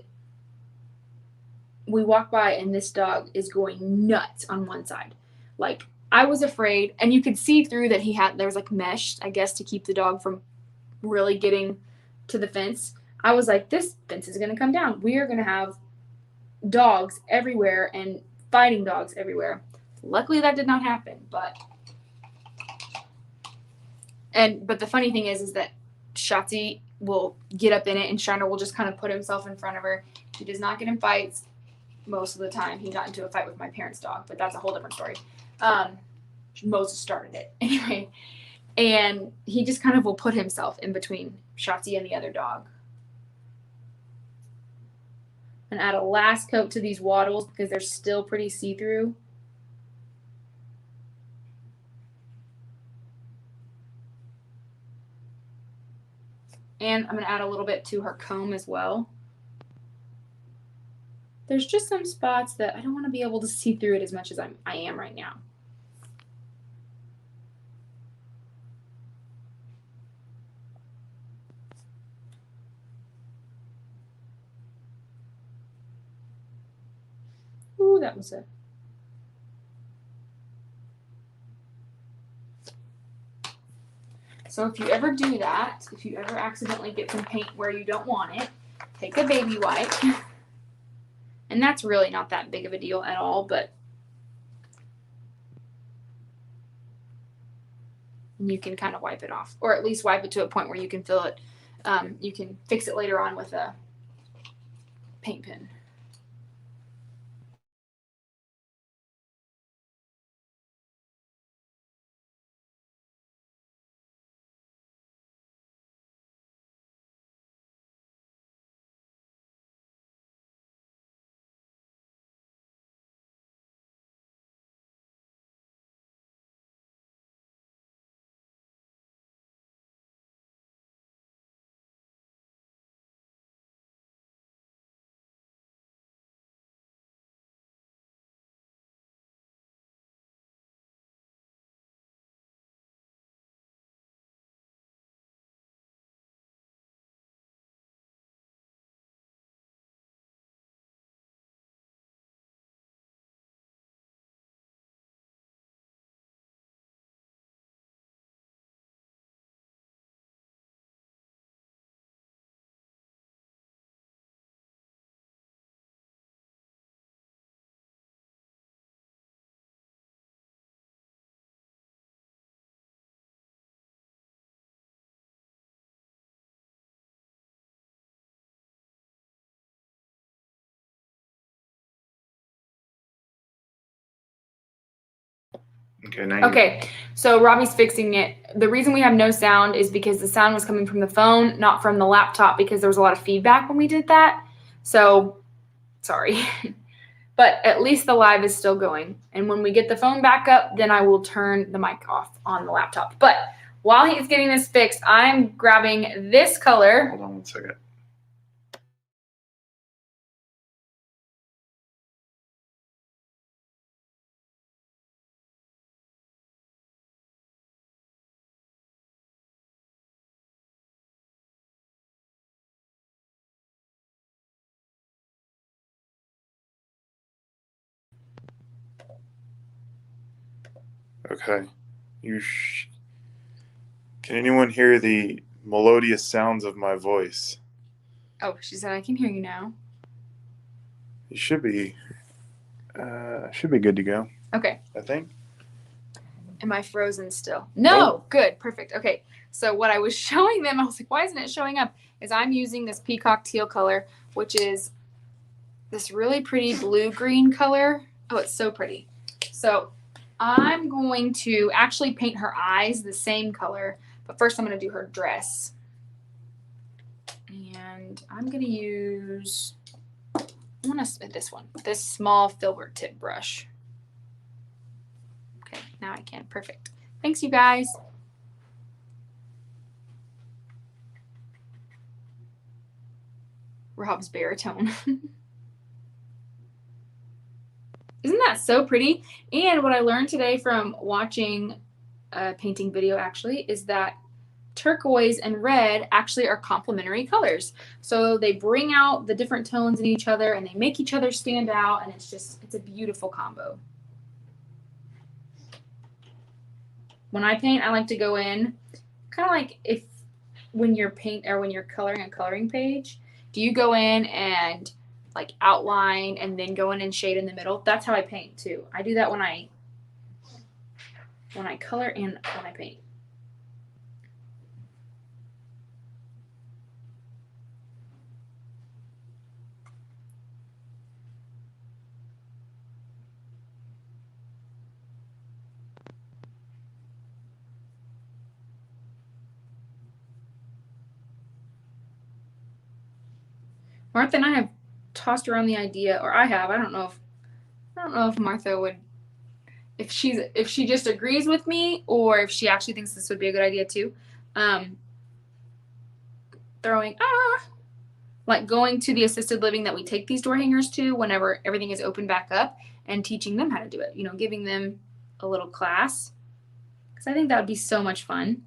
we walk by, and this dog is going nuts on one side. Like, I was afraid, and you could see through that there was like mesh, I guess, to keep the dog from really getting to the fence. I was like, this fence is going to come down. We are going to have dogs everywhere and fighting dogs everywhere. Luckily, that did not happen, but But the funny thing is that Shotzi will get up in it, and Shiner will just kind of put himself in front of her. He does not get in fights most of the time. He got into a fight with my parents' dog, but that's a whole different story. Moses started it anyway, and he just kind of will put himself in between Shotzi and the other dog. And add a last coat to these wattles because they're still pretty see-through. And I'm going to add a little bit to her comb as well. There's just some spots that I don't want to be able to see through it as much as I am right now. Ooh, that was it. So if you ever do that, if you ever accidentally get some paint where you don't want it, take a baby wipe. And that's really not that big of a deal at all, but you can kind of wipe it off, or at least wipe it to a point where you can feel it. You can fix it later on with a paint pen. Okay, so Robbie's fixing it. The reason we have no sound is because the sound was coming from the phone, not from the laptop, because there was a lot of feedback when we did that. So, sorry. But at least the live is still going. And when we get the phone back up, then I will turn the mic off on the laptop. But while he's getting this fixed, I'm grabbing this color. Hold on 1 second. Okay. Can anyone hear the melodious sounds of my voice? Oh, she said I can hear you now. You should be good to go. Okay. I think. Am I frozen still? No. Nope. Good. Perfect. Okay. So what I was showing them, I was like, why isn't it showing up? Is I'm using this peacock teal color, which is this really pretty blue-green color. Oh, it's so pretty. So I'm going to actually paint her eyes the same color, but first I'm going to do her dress. And I'm going to use, I want to this one, this small filbert tip brush. Okay, now I can. Perfect. Thanks, you guys. Rob's baritone. Isn't that so pretty? And what I learned today from watching a painting video actually is that turquoise and red actually are complementary colors. So they bring out the different tones in each other and they make each other stand out, and it's a beautiful combo. When I paint, I like to go in kind of like when you're coloring a coloring page, do you go in and like outline and then go in and shade in the middle? That's how I paint too. I do that when I color and when I paint. Martha and I have tossed around the idea, or I don't know if Martha would, if she just agrees with me, or if she actually thinks this would be a good idea too. Throwing like going to the assisted living that we take these door hangers to whenever everything is open back up, and teaching them how to do it, you know, giving them a little class, because I think that would be so much fun.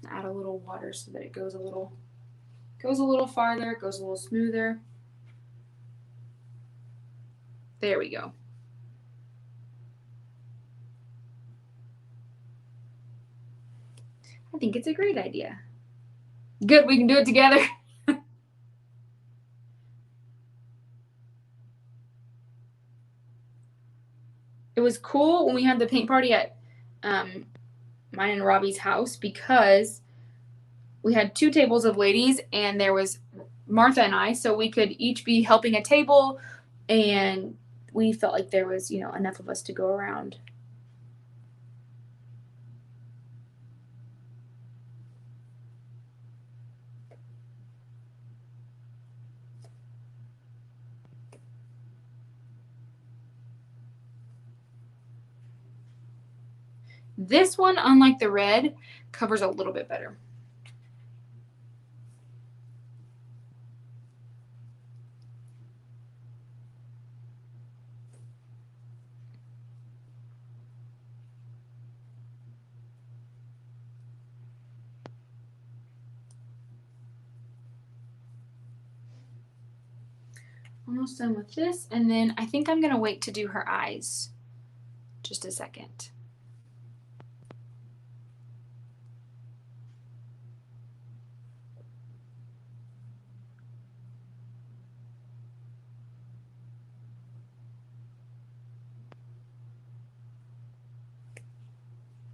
Add a little water so that it goes a little farther, goes a little smoother. There we go. I think it's a great idea. Good, we can do it together. It was cool when we had the paint party at mine and Robbie's house, because we had 2 tables of ladies and there was Martha and I, so we could each be helping a table, and we felt like there was, you know, enough of us to go around. This one, unlike the red, covers a little bit better. Almost done with this, and then I think I'm going to wait to do her eyes. Just a second.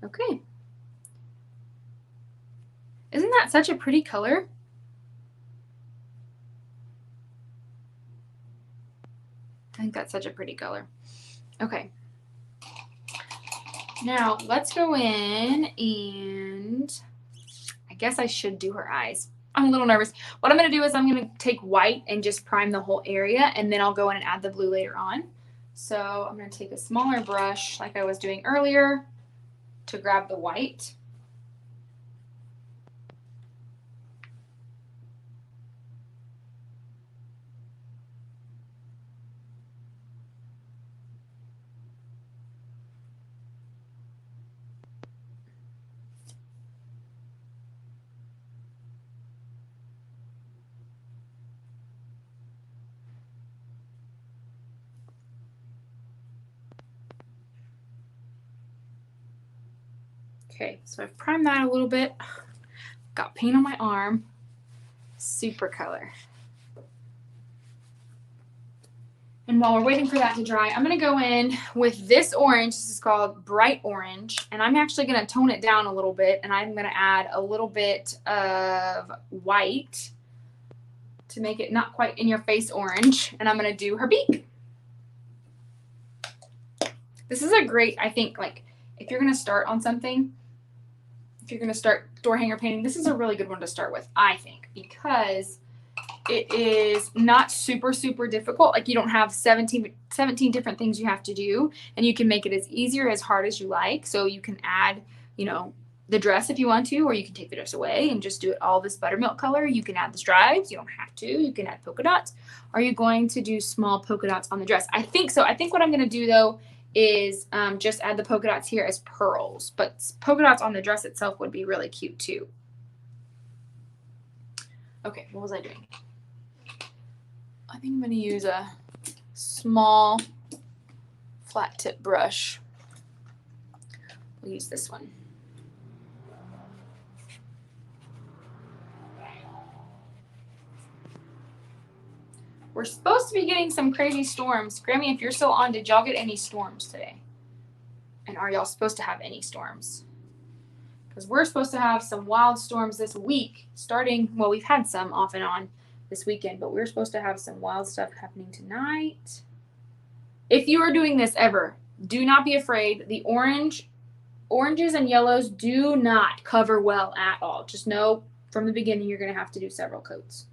Okay. Isn't that such a pretty color? I think that's such a pretty color. Okay. Now let's go in, and I guess I should do her eyes. I'm a little nervous. What I'm going to do is I'm going to take white and just prime the whole area, and then I'll go in and add the blue later on. So I'm going to take a smaller brush like I was doing earlier to grab the white. Okay, so I've primed that a little bit. Got paint on my arm. Super color. And while we're waiting for that to dry, I'm going to go in with this orange. This is called Bright Orange. And I'm actually going to tone it down a little bit. And I'm going to add a little bit of white to make it not quite in your face orange. And I'm going to do her beak. This is a great, I think, like, if you're going to start on something, if you're going to start door hanger painting, this is a really good one to start with, I think, because it is not super, super difficult. Like, you don't have 17 different things you have to do, and you can make it as easy or as hard as you like. So you can add, you know, the dress if you want to, or you can take the dress away and just do it all this buttermilk color. You can add the stripes. You don't have to. You can add polka dots. Are you going to do small polka dots on the dress? I think so. I think what I'm going to do, though, is just add the polka dots here as pearls, but polka dots on the dress itself would be really cute too. Okay, what was I doing? I think I'm going to use a small flat tip brush. We'll use this one. We're supposed to be getting some crazy storms. Grammy, if you're still on, did y'all get any storms today? And are y'all supposed to have any storms? Because we're supposed to have some wild storms this week, starting, well, we've had some off and on this weekend, but we're supposed to have some wild stuff happening tonight. If you are doing this ever, do not be afraid. The oranges and yellows do not cover well at all. Just know from the beginning you're going to have to do several coats.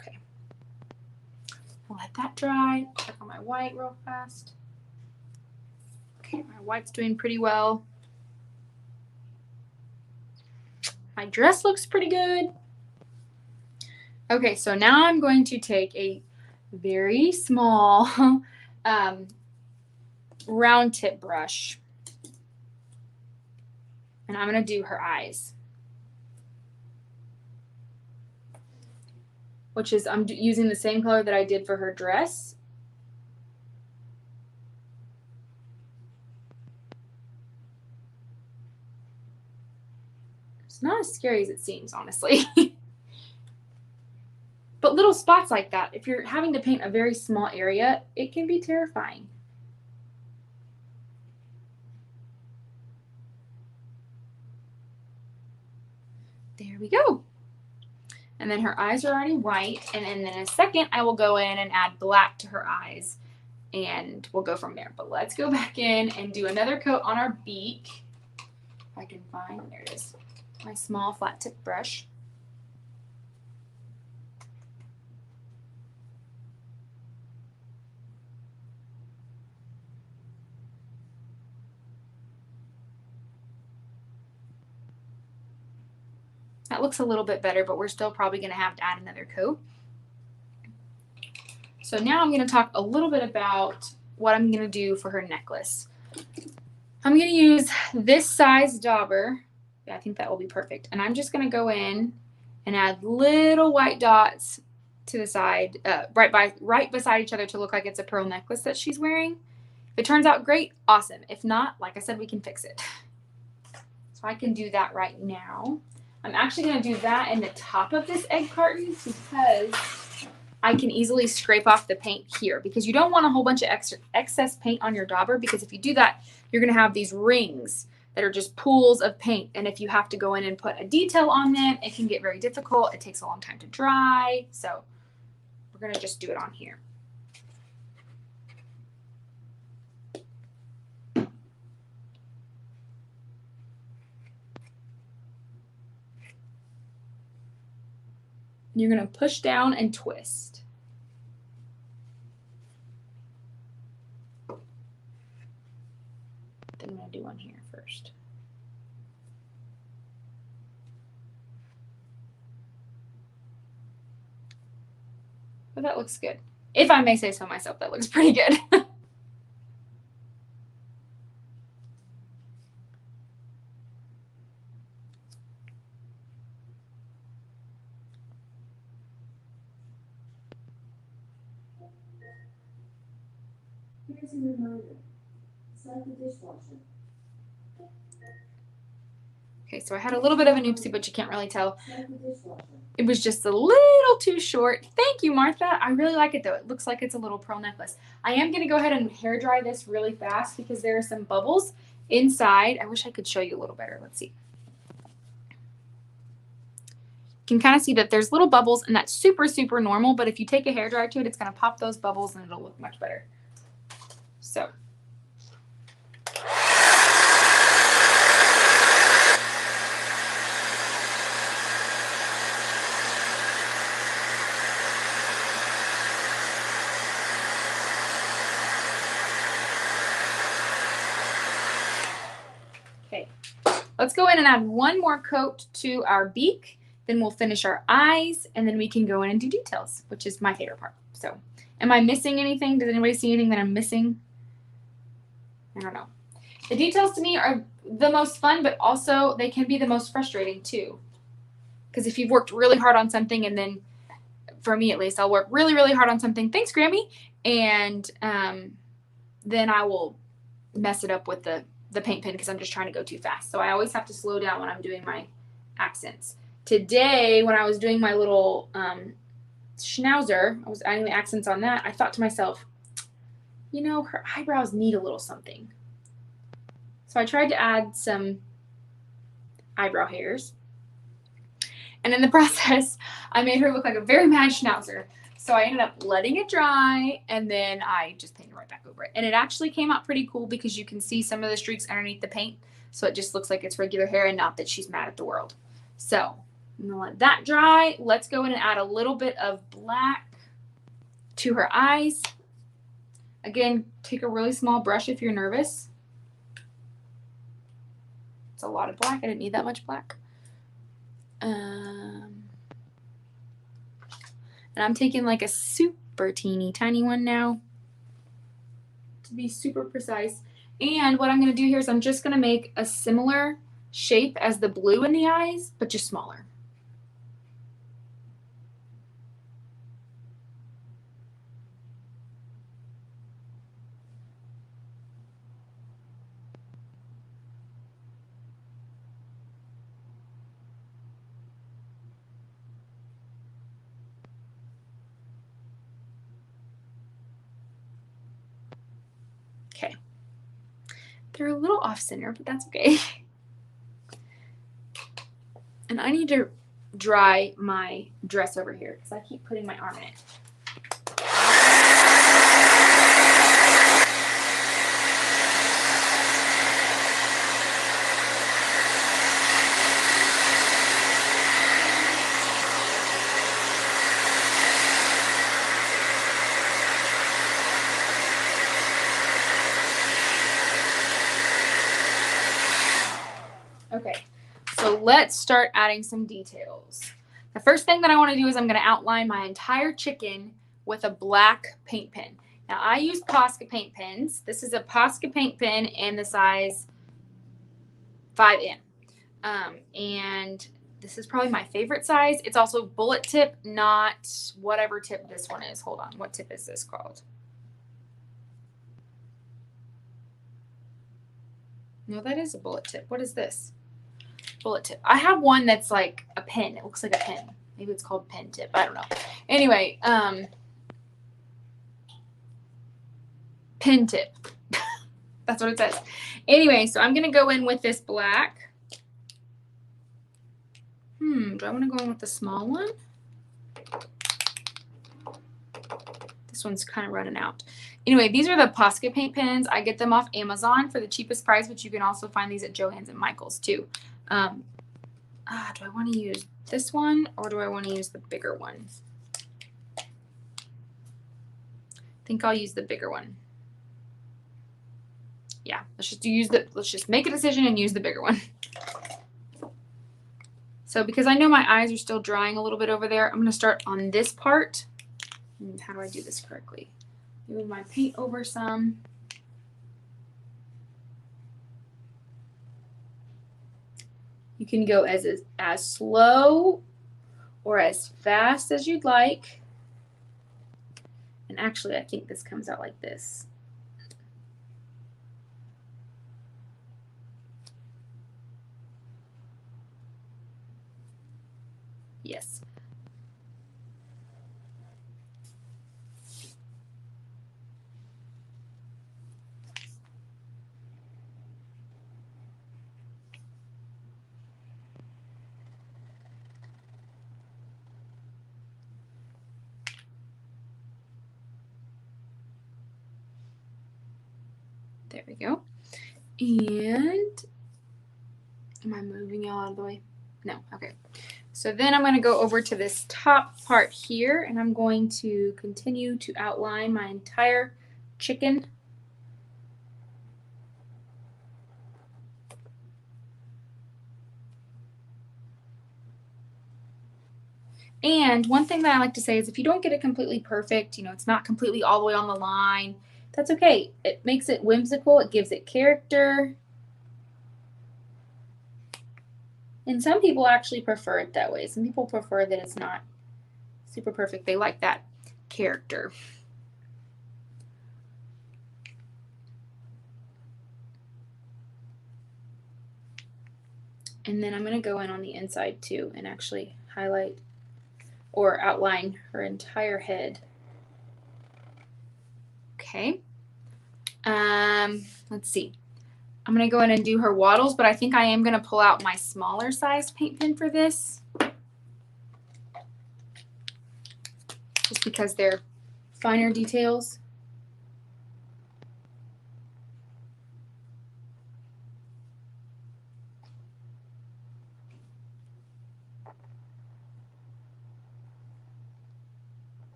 Okay. I'll let that dry. Check on my white real fast. Okay, my white's doing pretty well. My dress looks pretty good. Okay, so now I'm going to take a very small round tip brush, and I'm going to do her eyes, which is I'm using the same color that I did for her dress. It's not as scary as it seems, honestly. But little spots like that, if you're having to paint a very small area, it can be terrifying. There we go. And then her eyes are already white. And then in a second, I will go in and add black to her eyes. And we'll go from there. But let's go back in and do another coat on our beak. If I can find, there it is, my small flat tip brush. That looks a little bit better, but we're still probably going to have to add another coat. So now I'm going to talk a little bit about what I'm going to do for her necklace. I'm going to use this size dauber. Yeah, I think that will be perfect. And I'm just going to go in and add little white dots to the side, right beside each other to look like it's a pearl necklace that she's wearing. If it turns out great, awesome. If not, like I said, we can fix it. So I can do that right now. I'm actually going to do that in the top of this egg carton because I can easily scrape off the paint here, because you don't want a whole bunch of excess paint on your dauber, because if you do that, you're going to have these rings that are just pools of paint. And if you have to go in and put a detail on them, it can get very difficult. It takes a long time to dry. So we're going to just do it on here. You're going to push down and twist. Then I'm going to do one here first. But that looks good. If I may say so myself, that looks pretty good. Here's a reminder. Set the dishwasher. Okay, so I had a little bit of an oopsie, but you can't really tell. It was just a little too short. Thank you, Martha. I really like it, though. It looks like it's a little pearl necklace. I am going to go ahead and hair dry this really fast because there are some bubbles inside. I wish I could show you a little better. Let's see. You can kind of see that there's little bubbles, and that's super, super normal. But if you take a hair dryer to it, it's going to pop those bubbles, and it'll look much better. So. Okay, let's go in and add one more coat to our beak. Then we'll finish our eyes, and then we can go in and do details, which is my favorite part. So, am I missing anything? Does anybody see anything that I'm missing? I don't know. The details to me are the most fun, but also they can be the most frustrating too. Because if you've worked really hard on something, and then, for me at least, I'll work really, really hard on something. Thanks, Grammy. And then I will mess it up with the paint pen because I'm just trying to go too fast. So I always have to slow down when I'm doing my accents. Today, when I was doing my little schnauzer, I was adding the accents on that. I thought to myself, you know, her eyebrows need a little something. So I tried to add some eyebrow hairs. And in the process, I made her look like a very mad schnauzer. So I ended up letting it dry, and then I just painted right back over it. And it actually came out pretty cool because you can see some of the streaks underneath the paint. So it just looks like it's regular hair and not that she's mad at the world. So I'm gonna let that dry. Let's go in and add a little bit of black to her eyes. Again, take a really small brush if you're nervous. It's a lot of black. I didn't need that much black. And I'm taking like a super teeny tiny one now to be super precise. And what I'm going to do here is I'm just going to make a similar shape as the blue in the eyes, but just smaller. Okay. They're a little off center, but that's okay. And I need to dry my dress over here because I keep putting my arm in it. Okay, so let's start adding some details. The first thing that I want to do is I'm going to outline my entire chicken with a black paint pen. Now I use Posca paint pens. This is a Posca paint pen in the size 5N. And this is probably my favorite size. It's also bullet tip, not whatever tip this one is. Hold on, what tip is this called? No, that is a bullet tip. What is this? Bullet tip. I have one that's like a pen. It looks like a pen. Maybe it's called pen tip. I don't know. Anyway, pen tip. That's what it says. Anyway, so I'm going to go in with this black. Do I want to go in with the small one? This one's kind of running out. Anyway, these are the Posca paint pens. I get them off Amazon for the cheapest price, but you can also find these at Joann's and Michael's too. Do I want to use this one or do I want to use the bigger one? I think I'll use the bigger one. Yeah, let's just make a decision and use the bigger one. So because I know my eyes are still drying a little bit over there, I'm going to start on this part. How do I do this correctly? Move my paint over some. You can go as slow or as fast as you'd like. And actually, I think this comes out like this. Yes. There we go. And am I moving y'all out of the way? No. Okay. So then I'm going to go over to this top part here, and I'm going to continue to outline my entire chicken. And one thing that I like to say is if you don't get it completely perfect, it's not completely all the way on the line, that's okay. It makes it whimsical. It gives it character. And some people actually prefer it that way. Some people prefer that it's not super perfect. They like that character. And then I'm going to go in on the inside too and actually highlight or outline her entire head. Okay. Let's see. I'm going to go in and do her wattles, but I think I am going to pull out my smaller size paint pen for this. Just because they're finer details.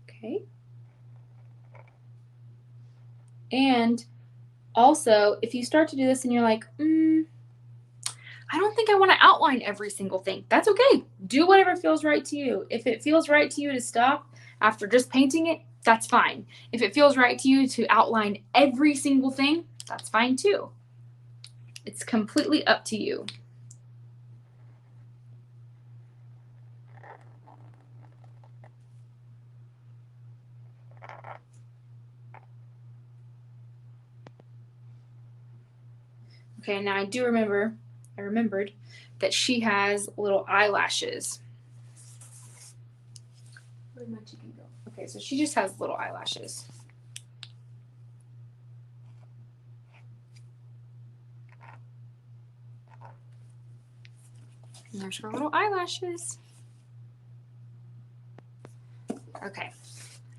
Okay. And also, if you start to do this and you're like, I don't think I want to outline every single thing. That's okay. Do whatever feels right to you. If it feels right to you to stop after just painting it, that's fine. If it feels right to you to outline every single thing, that's fine too. It's completely up to you. Okay, now I remembered that she has little eyelashes. Where'd my chicken go? Okay, so she just has little eyelashes. And there's her little eyelashes. Okay,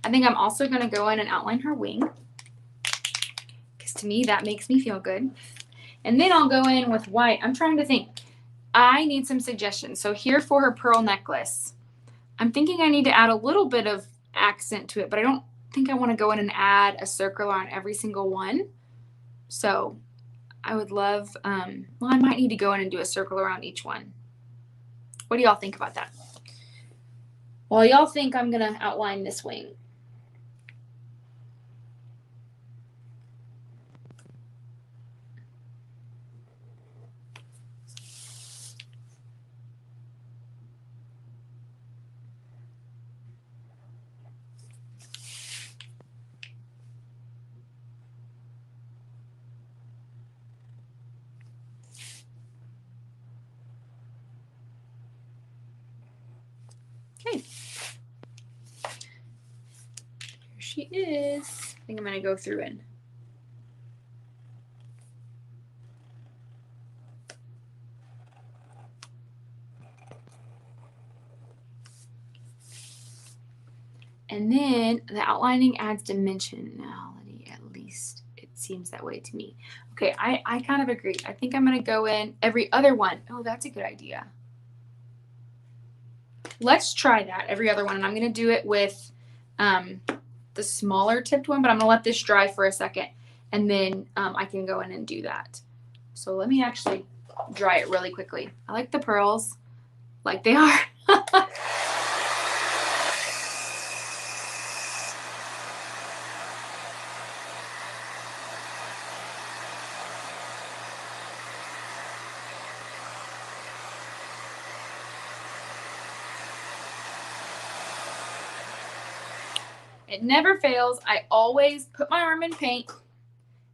I think I'm also going to go in and outline her wing, because to me that makes me feel good. And then I'll go in with white. I'm trying to think. I need some suggestions. So here for her pearl necklace, I'm thinking I need to add a little bit of accent to it, but I don't think I want to go in and add a circle on every single one. So I would love, well, I might need to go in and do a circle around each one. What do y'all think about that? Well, y'all think I'm going to outline this wing. Okay. Here she is. I think I'm going to go through and and then the outlining adds dimensionality, at least it seems that way to me. Okay, I kind of agree. I think I'm going to go in every other one. Oh, that's a good idea. Let's try that, every other one. And I'm going to do it with the smaller tipped one, but I'm going to let this dry for a second. And then I can go in and do that. So let me actually dry it really quickly. I like the pearls like they are. It never fails. I always put my arm in paint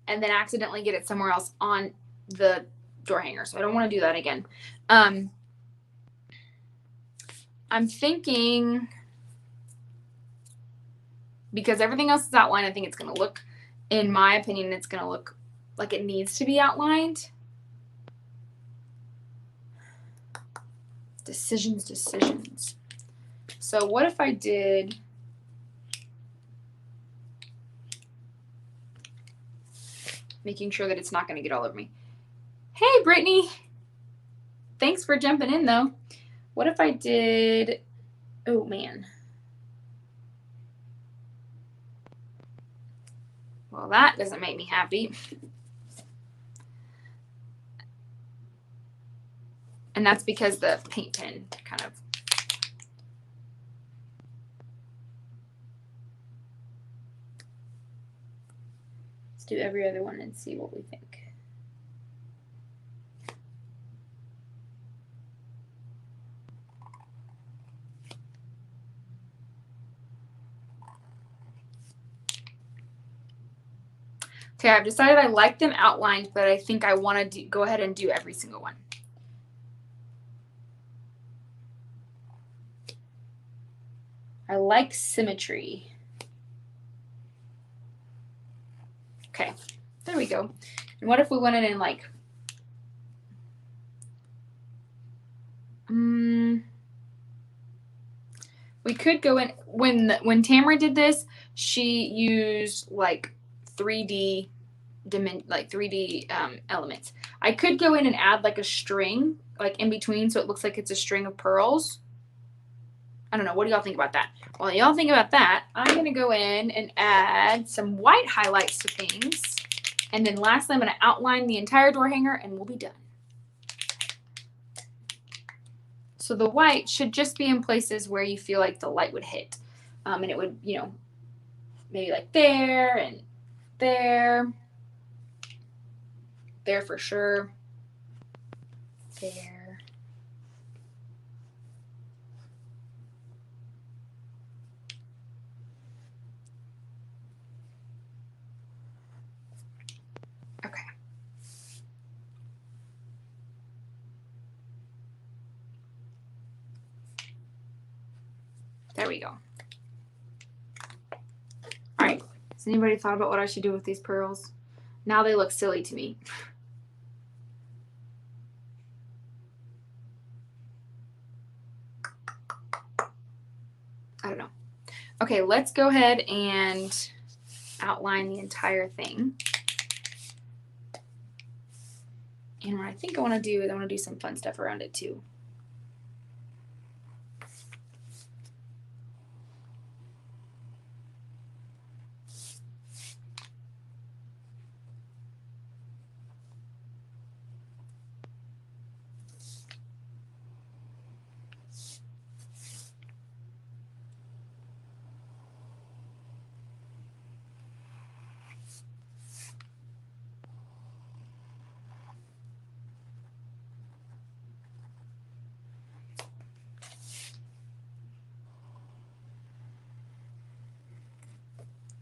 and then accidentally get it somewhere else on the door hanger. So I don't want to do that again. I'm thinking, because everything else is outlined, I think it's going to look, in my opinion, it's going to look like it needs to be outlined. Decisions. So what if I did... making sure that it's not going to get all over me. Hey, Brittany. Thanks for jumping in, though. What if I did... oh, man. Well, that doesn't make me happy. And that's because the paint pen kind of... let's do every other one and see what we think. Okay, I've decided I like them outlined, but I think I want to go ahead and do every single one. I like symmetry. Okay, there we go. And what if we went in and like, we could go in, when Tamara did this, she used like 3D elements. I could go in and add like a string, like in between, so it looks like it's a string of pearls. I don't know. What do y'all think about that? While y'all think about that, I'm going to go in and add some white highlights to things. And then lastly, I'm going to outline the entire door hanger and we'll be done. So the white should just be in places where you feel like the light would hit. And it would, you know, maybe like there and there. There for sure. There. Okay. There we go. All right. Has anybody thought about what I should do with these pearls? Now they look silly to me. I don't know. Okay, let's go ahead and outline the entire thing. And what I think I want to do is I want to do some fun stuff around it too.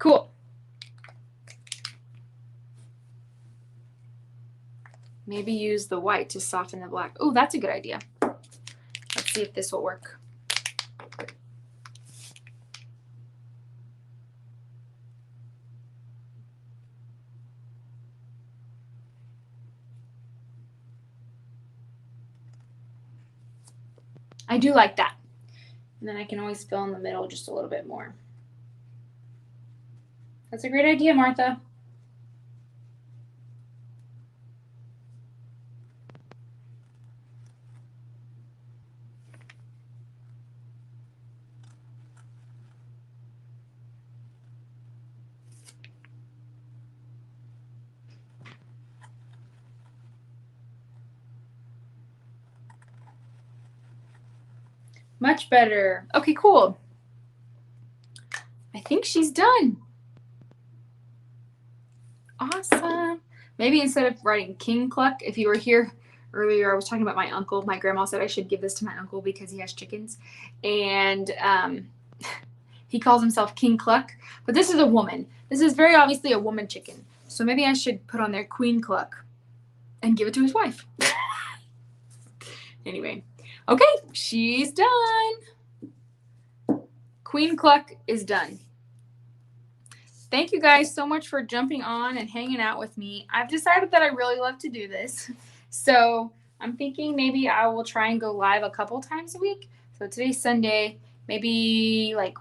Cool. Maybe use the white to soften the black. Oh, that's a good idea. Let's see if this will work. I do like that. And then I can always fill in the middle just a little bit more. That's a great idea, Martha. Much better. Okay, cool. I think she's done. Awesome. Maybe instead of writing King Cluck, if you were here earlier, I was talking about my uncle. My grandma said I should give this to my uncle because he has chickens. And he calls himself King Cluck. But this is a woman. This is very obviously a woman chicken. So maybe I should put on there Queen Cluck and give it to his wife. Anyway. Okay, she's done. Queen Cluck is done. Thank you guys so much for jumping on and hanging out with me. I've decided that I really love to do this. So I'm thinking maybe I will try and go live a couple times a week. So today's Sunday, maybe like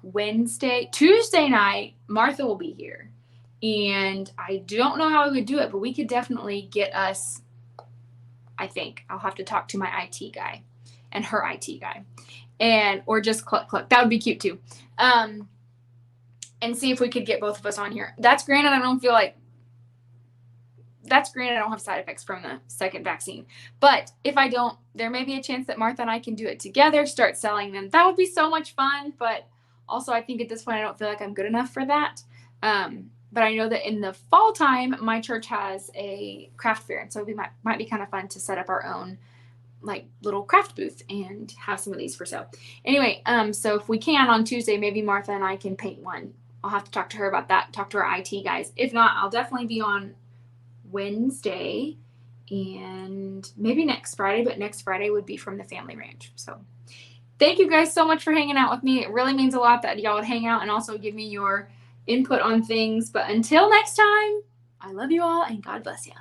Tuesday night, Martha will be here. And I don't know how we would do it, but we could definitely get us, I think. I'll have to talk to my IT guy and her IT guy. Or just Cluck Cluck. That would be cute too. And see if we could get both of us on here. That's granted I don't have side effects from the second vaccine. But if I don't, there may be a chance that Martha and I can do it together, start selling them. That would be so much fun. But also I think at this point I don't feel like I'm good enough for that. But I know that in the fall time, my church has a craft fair. And so it might be kind of fun to set up our own like little craft booth and have some of these for sale. Anyway, so if we can on Tuesday, maybe Martha and I can paint one I'll have to talk to her about that, talk to our IT guys. If not, I'll definitely be on Wednesday and maybe next Friday, but next Friday would be from the family ranch. So thank you guys so much for hanging out with me. It really means a lot that y'all would hang out and also give me your input on things. But until next time, I love you all and God bless you.